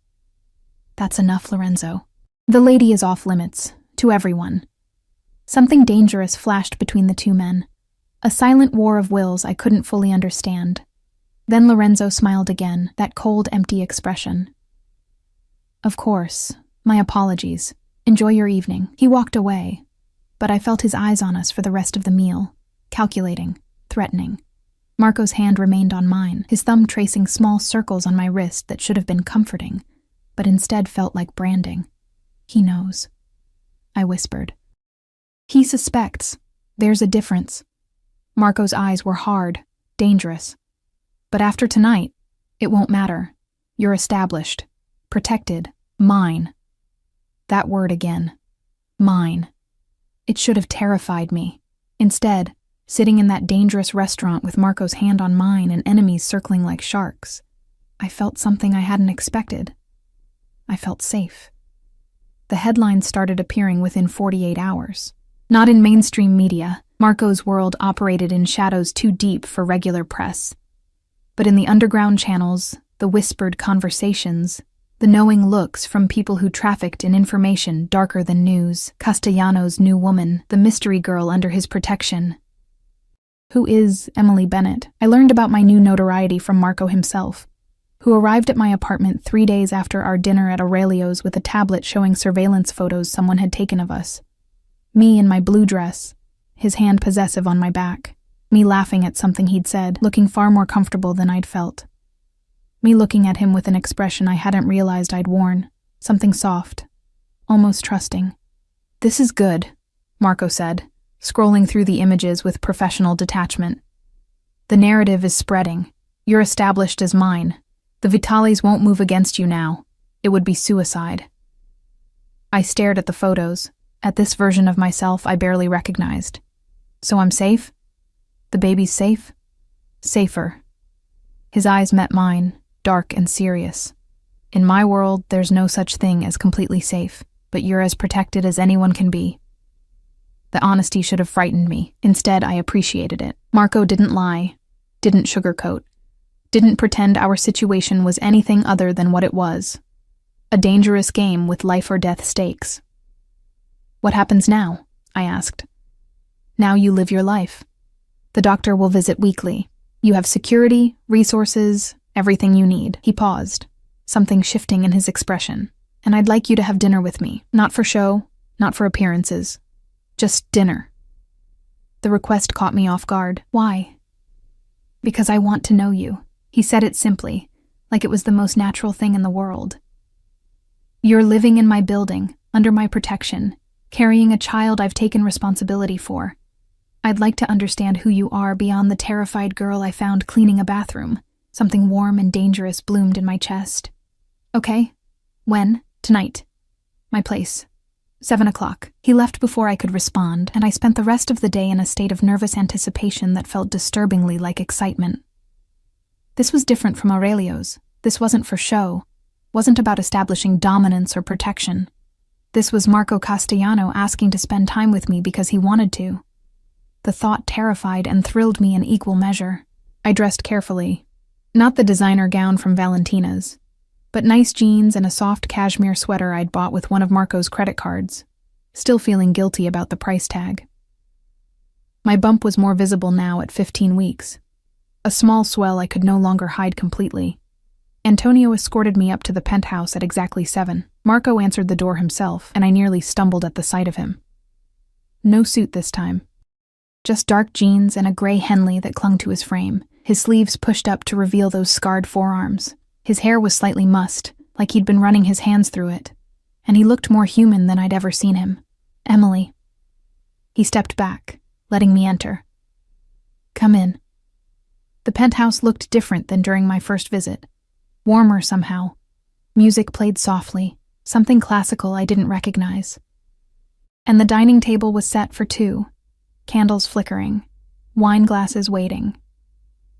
Speaker 1: That's enough, Lorenzo. The lady is off limits, to everyone. Something dangerous flashed between the two men. A silent war of wills I couldn't fully understand. Then Lorenzo smiled again, that cold, empty expression. Of course. My apologies. Enjoy your evening. He walked away, but I felt his eyes on us for the rest of the meal, calculating, threatening. Marco's hand remained on mine, his thumb tracing small circles on my wrist that should have been comforting, but instead felt like branding. He knows. I whispered. He suspects. There's a difference. Marco's eyes were hard, dangerous. But after tonight, it won't matter. You're established, protected, mine. That word again. Mine. It should have terrified me. Instead, sitting in that dangerous restaurant with Marco's hand on mine and enemies circling like sharks, I felt something I hadn't expected. I felt safe. The headlines started appearing within 48 hours. Not in mainstream media. Marco's world operated in shadows too deep for regular press. But in the underground channels, the whispered conversations, the knowing looks from people who trafficked in information darker than news, Castellano's new woman, the mystery girl under his protection. Who is Emily Bennett? I learned about my new notoriety from Marco himself, who arrived at my apartment 3 days after our dinner at Aurelio's with a tablet showing surveillance photos someone had taken of us. Me in my blue dress, his hand possessive on my back. Me laughing at something he'd said, looking far more comfortable than I'd felt. Me looking at him with an expression I hadn't realized I'd worn, something soft, almost trusting. This is good, Marco said, scrolling through the images with professional detachment. The narrative is spreading. You're established as mine. The Vitales won't move against you now. It would be suicide. I stared at the photos, at this version of myself I barely recognized. So I'm safe? The baby's safe? Safer. His eyes met mine, dark and serious. In my world, there's no such thing as completely safe, but you're as protected as anyone can be. The honesty should have frightened me. Instead, I appreciated it. Marco didn't lie, didn't sugarcoat, didn't pretend our situation was anything other than what it was. A dangerous game with life or death stakes. What happens now? I asked. Now you live your life. The doctor will visit weekly. You have security, resources, everything you need. He paused, something shifting in his expression. And I'd like you to have dinner with me. Not for show, not for appearances. Just dinner. The request caught me off guard. Why? Because I want to know you. He said it simply, like it was the most natural thing in the world. You're living in my building, under my protection, carrying a child I've taken responsibility for. I'd like to understand who you are beyond the terrified girl I found cleaning a bathroom. Something warm and dangerous bloomed in my chest. Okay. When? Tonight. My place. 7 o'clock. He left before I could respond, and I spent the rest of the day in a state of nervous anticipation that felt disturbingly like excitement. This was different from Aurelio's. This wasn't for show. Wasn't about establishing dominance or protection. This was Marco Castellano asking to spend time with me because he wanted to. The thought terrified and thrilled me in equal measure. I dressed carefully. Not the designer gown from Valentina's, but nice jeans and a soft cashmere sweater I'd bought with one of Marco's credit cards, still feeling guilty about the price tag. My bump was more visible now at 15 weeks. A small swell I could no longer hide completely. Antonio escorted me up to the penthouse at exactly 7. Marco answered the door himself, and I nearly stumbled at the sight of him. No suit this time. Just dark jeans and a gray Henley that clung to his frame, his sleeves pushed up to reveal those scarred forearms. His hair was slightly mussed, like he'd been running his hands through it, and he looked more human than I'd ever seen him. Emily. He stepped back, letting me enter. Come in. The penthouse looked different than during my first visit. Warmer somehow. Music played softly, something classical I didn't recognize. And the dining table was set for 2, candles flickering, wine glasses waiting.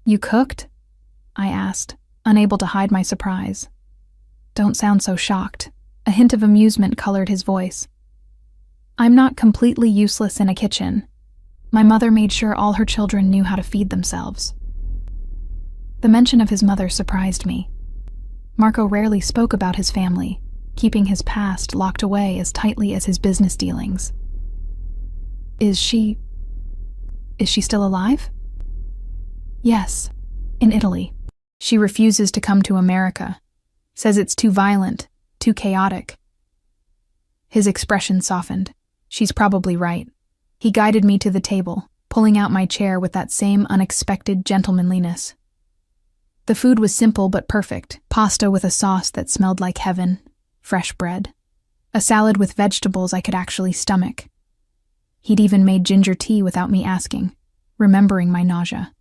Speaker 1: You cooked? I asked, unable to hide my surprise. Don't sound so shocked. A hint of amusement colored his voice. I'm not completely useless in a kitchen. My mother made sure all her children knew how to feed themselves. The mention of his mother surprised me. Marco rarely spoke about his family, keeping his past locked away as tightly as his business dealings. Is she still alive? Yes, in Italy. She refuses to come to America, says it's too violent, too chaotic. His expression softened. She's probably right. He guided me to the table, pulling out my chair with that same unexpected gentlemanliness. The food was simple but perfect. Pasta with a sauce that smelled like heaven, fresh bread, a salad with vegetables I could actually stomach. He'd even made ginger tea without me asking, remembering my nausea.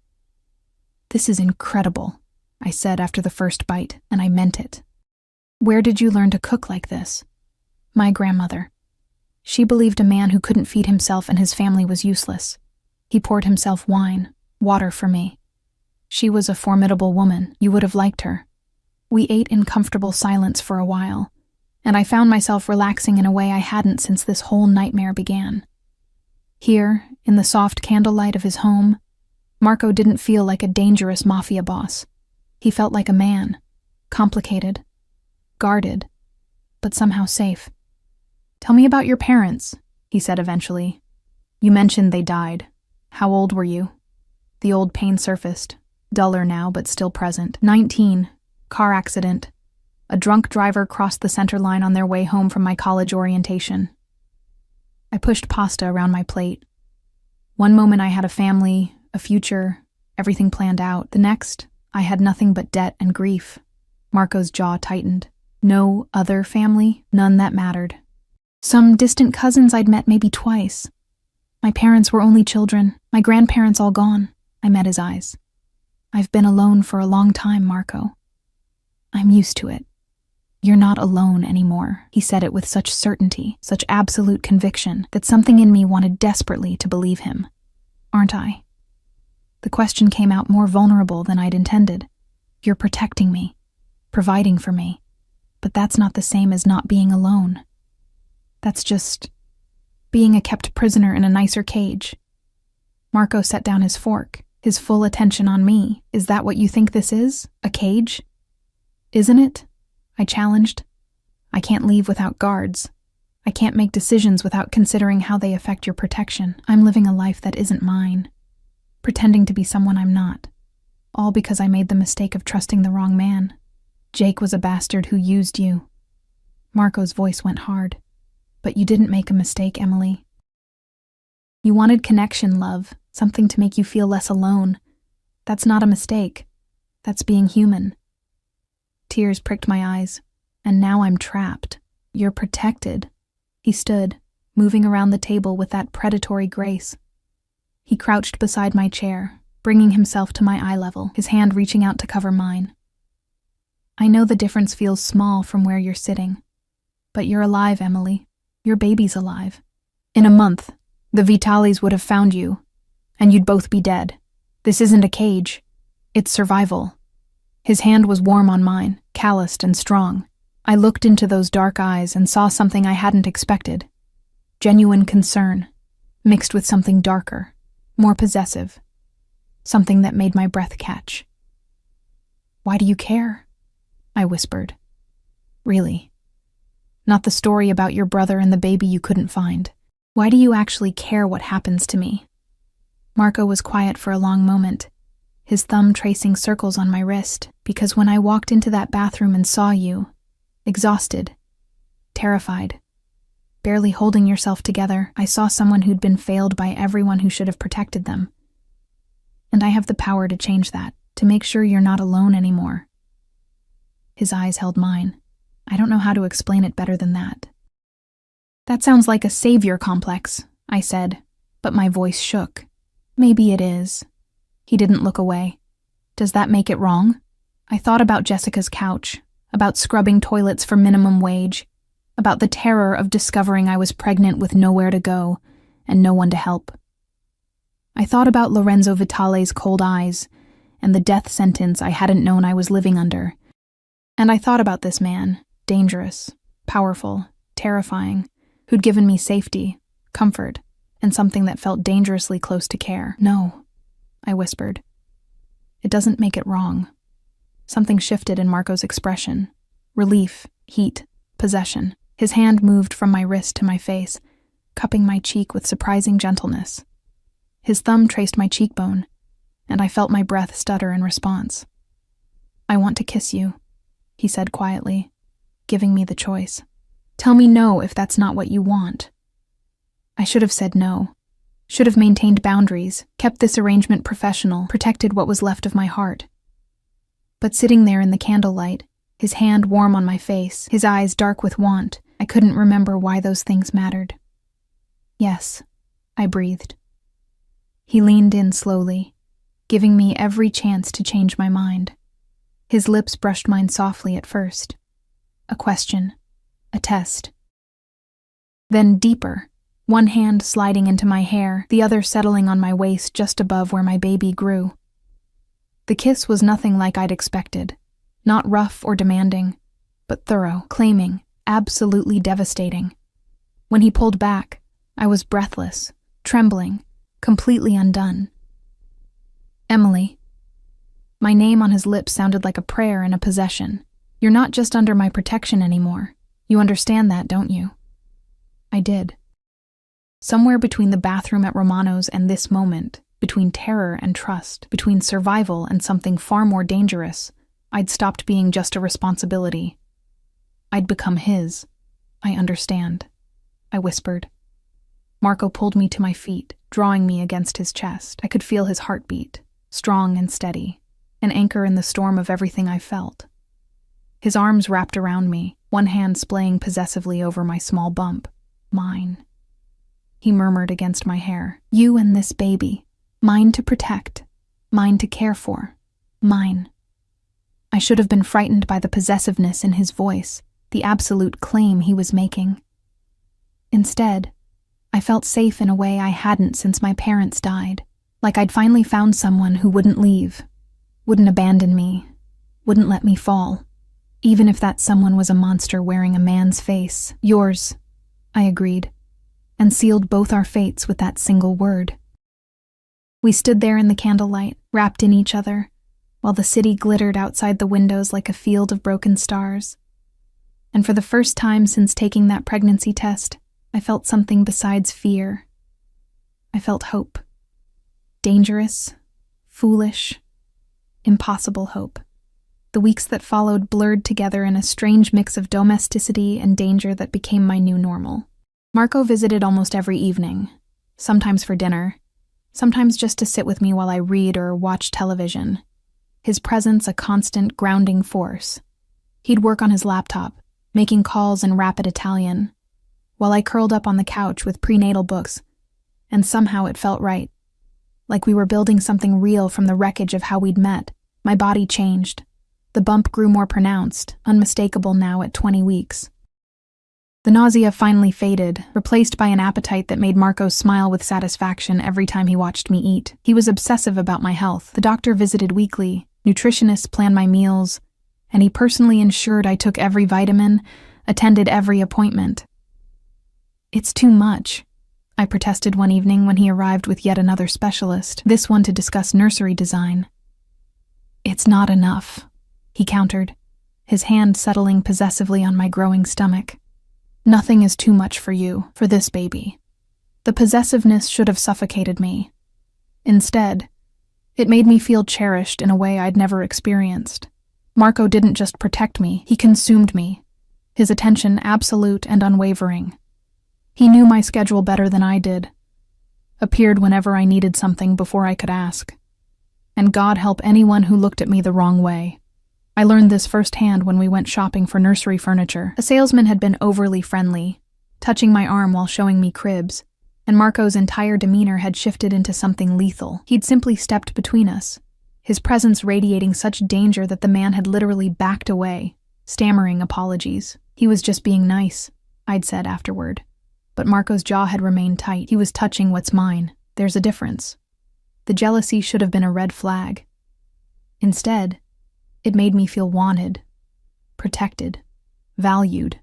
Speaker 1: This is incredible, I said after the first bite, and I meant it. Where did you learn to cook like this? My grandmother. She believed a man who couldn't feed himself and his family was useless. He poured himself wine, water for me. She was a formidable woman. You would have liked her. We ate in comfortable silence for a while, and I found myself relaxing in a way I hadn't since this whole nightmare began. Here, in the soft candlelight of his home, Marco didn't feel like a dangerous mafia boss. He felt like a man, complicated, guarded, but somehow safe. Tell me about your parents, he said eventually. You mentioned they died. How old were you? The old pain surfaced, duller now but still present. 19, car accident. A drunk driver crossed the center line on their way home from my college orientation. I pushed pasta around my plate. One moment I had a family, a future, everything planned out. The next, I had nothing but debt and grief. Marco's jaw tightened. No other family, none that mattered. Some distant cousins I'd met maybe twice. My parents were only children, my grandparents all gone. I met his eyes. I've been alone for a long time, Marco. I'm used to it. You're not alone anymore. He said it with such certainty, such absolute conviction, that something in me wanted desperately to believe him. Aren't I? The question came out more vulnerable than I'd intended. You're protecting me, providing for me, but that's not the same as not being alone. That's just being a kept prisoner in a nicer cage. Marco set down his fork, his full attention on me. Is that what you think this is? A cage? Isn't it? I challenged. I can't leave without guards. I can't make decisions without considering how they affect your protection. I'm living a life that isn't mine, pretending to be someone I'm not, all because I made the mistake of trusting the wrong man. Jake was a bastard who used you. Marco's voice went hard. But you didn't make a mistake, Emily. You wanted connection, love, something to make you feel less alone. That's not a mistake. That's being human. Tears pricked my eyes, and now I'm trapped. You're protected. He stood, moving around the table with that predatory grace. He crouched beside my chair, bringing himself to my eye level, his hand reaching out to cover mine. I know the difference feels small from where you're sitting, but you're alive, Emily. Your baby's alive. In a month, the Vitalis would have found you, and you'd both be dead. This isn't a cage. It's survival. His hand was warm on mine, calloused and strong. I looked into those dark eyes and saw something I hadn't expected. Genuine concern, mixed with something darker, more possessive. Something that made my breath catch. "Why do you care?" I whispered. "Really? Not the story about your brother and the baby you couldn't find. Why do you actually care what happens to me?" Marco was quiet for a long moment, his thumb tracing circles on my wrist, because when I walked into that bathroom and saw you, exhausted, terrified, barely holding yourself together, I saw someone who'd been failed by everyone who should have protected them. And I have the power to change that, to make sure you're not alone anymore. His eyes held mine. I don't know how to explain it better than that. "That sounds like a savior complex," I said, but my voice shook. "Maybe it is." He didn't look away. "Does that make it wrong?" I thought about Jessica's couch, about scrubbing toilets for minimum wage, about the terror of discovering I was pregnant with nowhere to go and no one to help. I thought about Lorenzo Vitale's cold eyes and the death sentence I hadn't known I was living under. And I thought about this man, dangerous, powerful, terrifying, who'd given me safety, comfort, and something that felt dangerously close to care. "No," I whispered. "It doesn't make it wrong." Something shifted in Marco's expression. Relief, heat, possession. His hand moved from my wrist to my face, cupping my cheek with surprising gentleness. His thumb traced my cheekbone, and I felt my breath stutter in response. "I want to kiss you," he said quietly, giving me the choice. "Tell me no if that's not what you want." I should have said no. Should have maintained boundaries, kept this arrangement professional, protected what was left of my heart. But sitting there in the candlelight, his hand warm on my face, his eyes dark with want, I couldn't remember why those things mattered. "Yes," I breathed. He leaned in slowly, giving me every chance to change my mind. His lips brushed mine softly at first. A question, a test. Then deeper, one hand sliding into my hair, the other settling on my waist just above where my baby grew. The kiss was nothing like I'd expected, not rough or demanding, but thorough, claiming, absolutely devastating. When he pulled back, I was breathless, trembling, completely undone. "Emily." My name on his lips sounded like a prayer and a possession. "You're not just under my protection anymore. You understand that, don't you?" I did. Somewhere between the bathroom at Romano's and this moment, between terror and trust, between survival and something far more dangerous, I'd stopped being just a responsibility. I'd become his. "I understand," I whispered. Marco pulled me to my feet, drawing me against his chest. I could feel his heartbeat, strong and steady, an anchor in the storm of everything I felt. His arms wrapped around me, one hand splaying possessively over my small bump. "Mine," he murmured against my hair. "You and this baby. Mine to protect. Mine to care for. Mine." I should have been frightened by the possessiveness in his voice, the absolute claim he was making. Instead, I felt safe in a way I hadn't since my parents died, like I'd finally found someone who wouldn't leave, wouldn't abandon me, wouldn't let me fall, even if that someone was a monster wearing a man's face. "Yours," I agreed, and sealed both our fates with that single word. We stood there in the candlelight, wrapped in each other, while the city glittered outside the windows like a field of broken stars. And for the first time since taking that pregnancy test, I felt something besides fear. I felt hope. Dangerous, foolish, impossible hope. The weeks that followed blurred together in a strange mix of domesticity and danger that became my new normal. Marco visited almost every evening, sometimes for dinner, sometimes just to sit with me while I read or watch television. His presence a constant grounding force. He'd work on his laptop, making calls in rapid Italian, while I curled up on the couch with prenatal books, and somehow it felt right. Like we were building something real from the wreckage of how we'd met. My body changed. The bump grew more pronounced, unmistakable now at 20 weeks. The nausea finally faded, replaced by an appetite that made Marco smile with satisfaction every time he watched me eat. He was obsessive about my health. The doctor visited weekly, nutritionists planned my meals, and he personally ensured I took every vitamin, attended every appointment. "It's too much," I protested one evening when he arrived with yet another specialist, this one to discuss nursery design. "It's not enough," he countered, his hand settling possessively on my growing stomach. "Nothing is too much for you, for this baby." The possessiveness should have suffocated me. Instead, it made me feel cherished in a way I'd never experienced. Marco didn't just protect me, he consumed me, his attention absolute and unwavering. He knew my schedule better than I did, appeared whenever I needed something before I could ask. And God help anyone who looked at me the wrong way. I learned this firsthand when we went shopping for nursery furniture. A salesman had been overly friendly, touching my arm while showing me cribs, and Marco's entire demeanor had shifted into something lethal. He'd simply stepped between us, his presence radiating such danger that the man had literally backed away, stammering apologies. "He was just being nice," I'd said afterward. But Marco's jaw had remained tight. He was touching what's mine. There's a difference. The jealousy should have been a red flag. Instead, it made me feel wanted, protected, valued.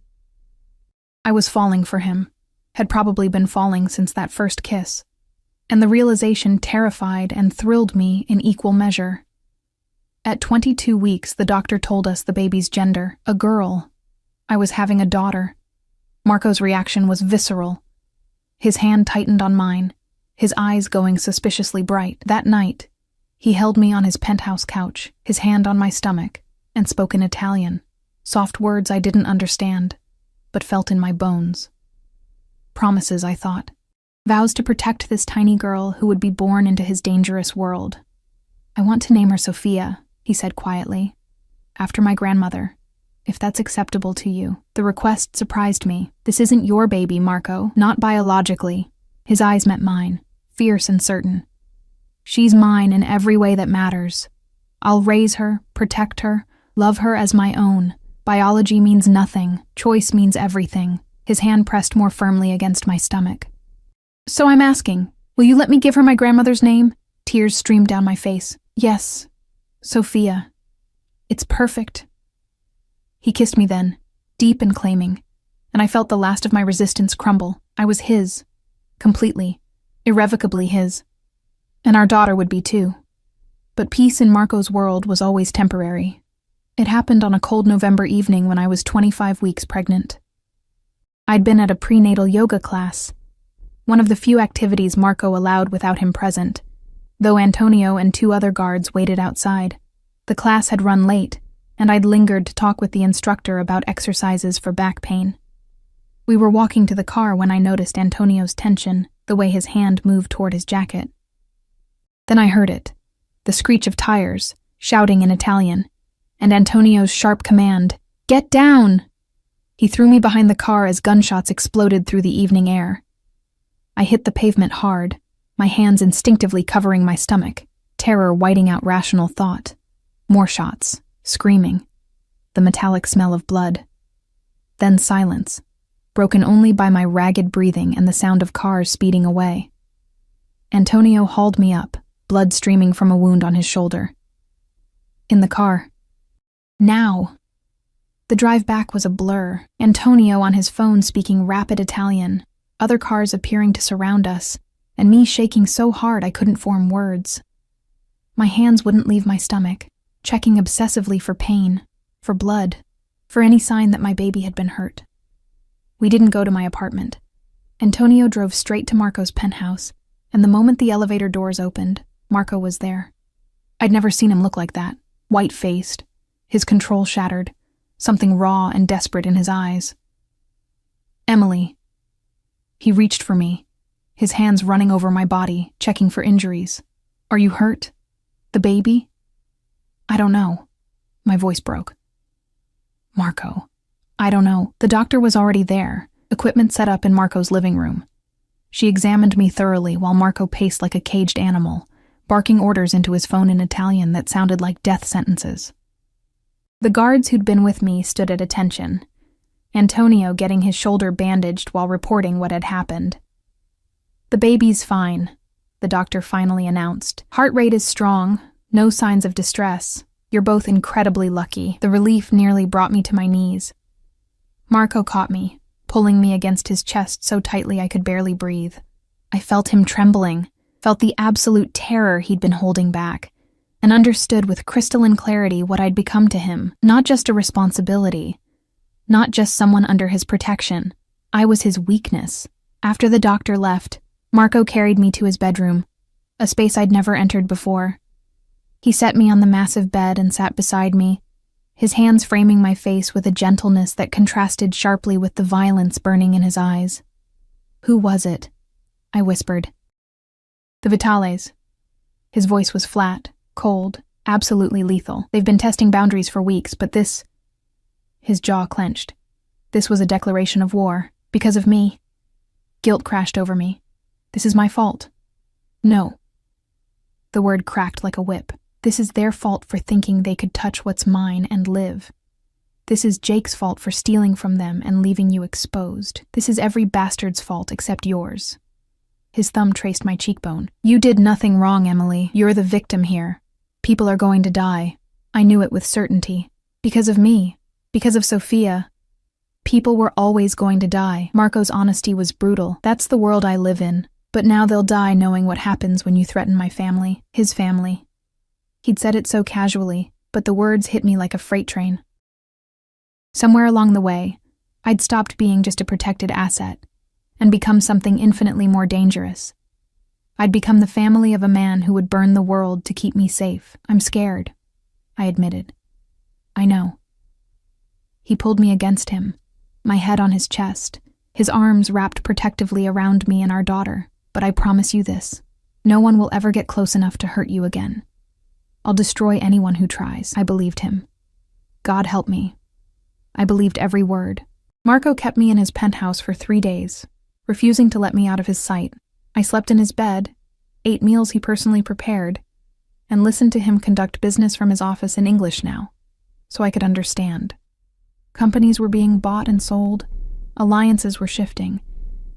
Speaker 1: I was falling for him, had probably been falling since that first kiss, and the realization terrified and thrilled me in equal measure. At 22 weeks, the doctor told us the baby's gender, a girl. I was having a daughter. Marco's reaction was visceral. His hand tightened on mine, his eyes going suspiciously bright. That night, he held me on his penthouse couch, his hand on my stomach, and spoke in Italian, soft words I didn't understand, but felt in my bones. Promises, I thought. Vows to protect this tiny girl who would be born into his dangerous world. "I want to name her Sophia," he said quietly, "after my grandmother, if that's acceptable to you." The request surprised me. "This isn't your baby, Marco, not biologically." His eyes met mine, fierce and certain. "She's mine in every way that matters. I'll raise her, protect her, love her as my own. Biology means nothing. Choice means everything." His hand pressed more firmly against my stomach. "So I'm asking, will you let me give her my grandmother's name?" Tears streamed down my face. "Yes, Sophia. It's perfect." He kissed me then, deep and claiming, and I felt the last of my resistance crumble. I was his, completely, irrevocably his. And our daughter would be too. But peace in Marco's world was always temporary. It happened on a cold November evening when I was 25 weeks pregnant. I'd been at a prenatal yoga class, one of the few activities Marco allowed without him present, though Antonio and 2 other guards waited outside. The class had run late, and I'd lingered to talk with the instructor about exercises for back pain. We were walking to the car when I noticed Antonio's tension, the way his hand moved toward his jacket. Then I heard it, the screech of tires, shouting in Italian, and Antonio's sharp command, "Get down!" He threw me behind the car as gunshots exploded through the evening air. I hit the pavement hard, my hands instinctively covering my stomach, terror whiting out rational thought. More shots, screaming, the metallic smell of blood. Then silence, broken only by my ragged breathing and the sound of cars speeding away. Antonio hauled me up, blood streaming from a wound on his shoulder. In the car. Now. The drive back was a blur, Antonio on his phone speaking rapid Italian, other cars appearing to surround us, and me shaking so hard I couldn't form words. My hands wouldn't leave my stomach, checking obsessively for pain, for blood, for any sign that my baby had been hurt. We didn't go to my apartment. Antonio drove straight to Marco's penthouse, and the moment the elevator doors opened, Marco was there. I'd never seen him look like that, white-faced, his control shattered, something raw and desperate in his eyes. "Emily." He reached for me, his hands running over my body, checking for injuries. "Are you hurt? The baby?" "I don't know." My voice broke. "Marco, I don't know." The doctor was already there, equipment set up in Marco's living room. She examined me thoroughly while Marco paced like a caged animal, barking orders into his phone in Italian that sounded like death sentences. The guards who'd been with me stood at attention, Antonio getting his shoulder bandaged while reporting what had happened. "The baby's fine," the doctor finally announced. "Heart rate is strong, no signs of distress. You're both incredibly lucky." The relief nearly brought me to my knees. Marco caught me, pulling me against his chest so tightly I could barely breathe. I felt him trembling, felt the absolute terror he'd been holding back, and understood with crystalline clarity what I'd become to him. Not just a responsibility, not just someone under his protection. I was his weakness. After the doctor left, Marco carried me to his bedroom, a space I'd never entered before. He set me on the massive bed and sat beside me, his hands framing my face with a gentleness that contrasted sharply with the violence burning in his eyes. "Who was it?" I whispered. "The Vitales." His voice was flat, cold, absolutely lethal. "They've been testing boundaries for weeks, but this..." His jaw clenched. This was a declaration of war, because of me. Guilt crashed over me. "This is my fault." "No." The word cracked like a whip. "This is their fault for thinking they could touch what's mine and live. This is Jake's fault for stealing from them and leaving you exposed. This is every bastard's fault except yours." His thumb traced my cheekbone. "You did nothing wrong, Emily. You're the victim here. People are going to die. I knew it with certainty. Because of me. Because of Sophia. People were always going to die." Marco's honesty was brutal. "That's the world I live in. But now they'll die knowing what happens when you threaten my family. His family." He'd said it so casually, but the words hit me like a freight train. Somewhere along the way, I'd stopped being just a protected asset and become something infinitely more dangerous. I'd become the family of a man who would burn the world to keep me safe. "I'm scared," I admitted. "I know." He pulled me against him, my head on his chest, his arms wrapped protectively around me and our daughter. "But I promise you this, no one will ever get close enough to hurt you again. I'll destroy anyone who tries." I believed him. God help me. I believed every word. Marco kept me in his penthouse for 3 days, refusing to let me out of his sight. I slept in his bed, ate meals he personally prepared, and listened to him conduct business from his office in English now, so I could understand. Companies were being bought and sold, alliances were shifting,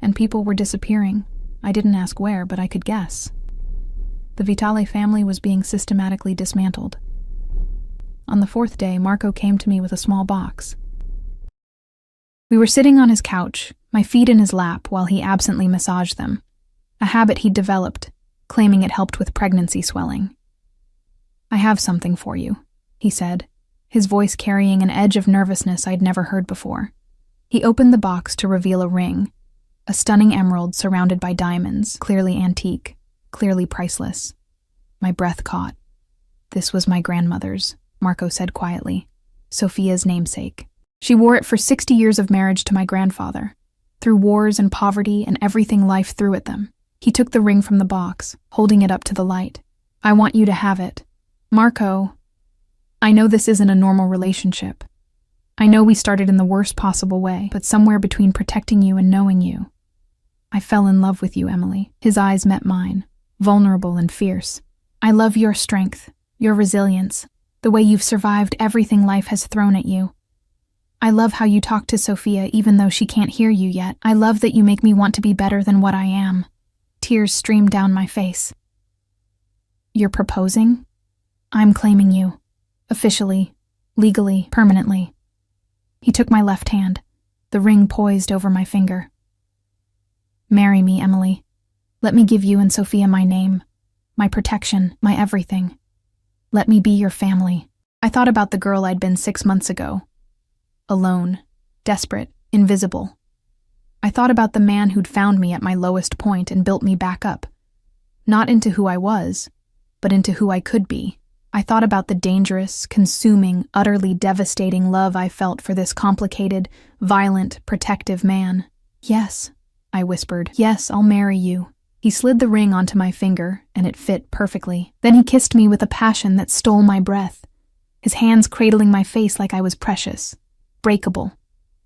Speaker 1: and people were disappearing. I didn't ask where, but I could guess. The Vitale family was being systematically dismantled. On the 4th day, Marco came to me with a small box. We were sitting on his couch, my feet in his lap while he absently massaged them, a habit he'd developed, claiming it helped with pregnancy swelling. "I have something for you," he said, his voice carrying an edge of nervousness I'd never heard before. He opened the box to reveal a ring, a stunning emerald surrounded by diamonds, clearly antique, clearly priceless. My breath caught. "This was my grandmother's," Marco said quietly, "Sophia's namesake. She wore it for 60 years of marriage to my grandfather, through wars and poverty and everything life threw at them." He took the ring from the box, holding it up to the light. "I want you to have it. Marco, I know this isn't a normal relationship. I know we started in the worst possible way, but somewhere between protecting you and knowing you, I fell in love with you, Emily." His eyes met mine, vulnerable and fierce. "I love your strength, your resilience, the way you've survived everything life has thrown at you. I love how you talk to Sophia even though she can't hear you yet. I love that you make me want to be better than what I am." Tears streamed down my face. "You're proposing? I'm claiming you. Officially, legally, permanently." He took my left hand, the ring poised over my finger. "Marry me, Emily. Let me give you and Sophia my name, my protection, my everything. Let me be your family." I thought about the girl I'd been 6 months ago. Alone, desperate, invisible. I thought about the man who'd found me at my lowest point and built me back up. Not into who I was, but into who I could be. I thought about the dangerous, consuming, utterly devastating love I felt for this complicated, violent, protective man. "Yes," I whispered. Yes, I'll marry you. He slid the ring onto my finger, and it fit perfectly. Then he kissed me with a passion that stole my breath, his hands cradling my face like I was precious, breakable,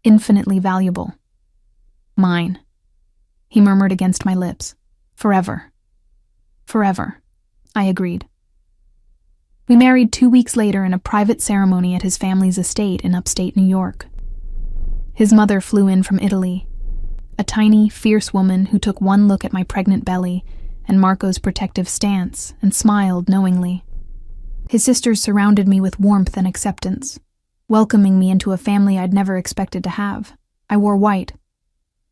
Speaker 1: infinitely valuable. Mine, he murmured against my lips. Forever. Forever, I agreed. We married 2 weeks later in a private ceremony at his family's estate in upstate New York. His mother flew in from Italy, a tiny, fierce woman who took one look at my pregnant belly and Marco's protective stance and smiled knowingly. His sisters surrounded me with warmth and acceptance, welcoming me into a family I'd never expected to have. I wore white,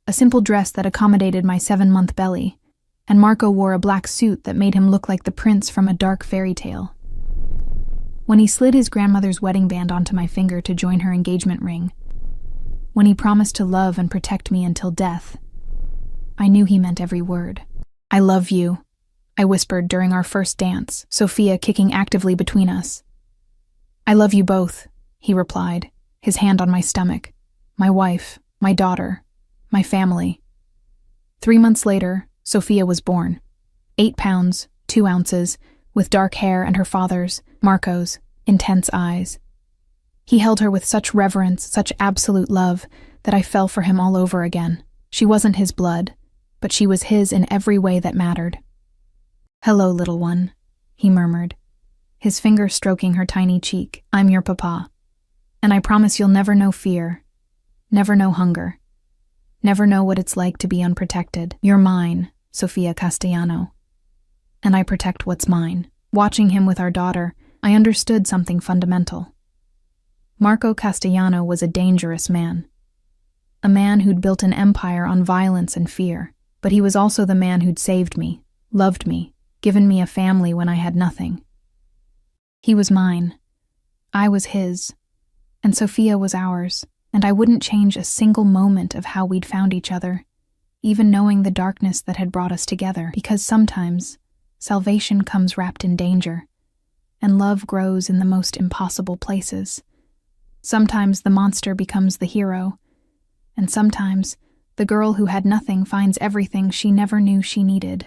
Speaker 1: a simple dress that accommodated my 7-month belly, and Marco wore a black suit that made him look like the prince from a dark fairy tale. When he slid his grandmother's wedding band onto my finger to join her engagement ring, when he promised to love and protect me until death, I knew he meant every word. I love you, I whispered during our first dance, Sophia kicking actively between us. I love you both, he replied, his hand on my stomach. My wife, my daughter, my family. 3 months later, Sophia was born. 8 pounds, 2 ounces, with dark hair and her father's, Marco's, intense eyes. He held her with such reverence, such absolute love, that I fell for him all over again. She wasn't his blood, but she was his in every way that mattered. Hello, little one, he murmured, his finger stroking her tiny cheek. I'm your papa, and I promise you'll never know fear, never know hunger, never know what it's like to be unprotected. You're mine, Sofia Castellano, and I protect what's mine. Watching him with our daughter, I understood something fundamental. Marco Castellano was a dangerous man. A man who'd built an empire on violence and fear, but he was also the man who'd saved me, loved me, given me a family when I had nothing. He was mine. I was his. And Sophia was ours, and I wouldn't change a single moment of how we'd found each other, even knowing the darkness that had brought us together, because sometimes salvation comes wrapped in danger, and love grows in the most impossible places. Sometimes the monster becomes the hero, and sometimes the girl who had nothing finds everything she never knew she needed.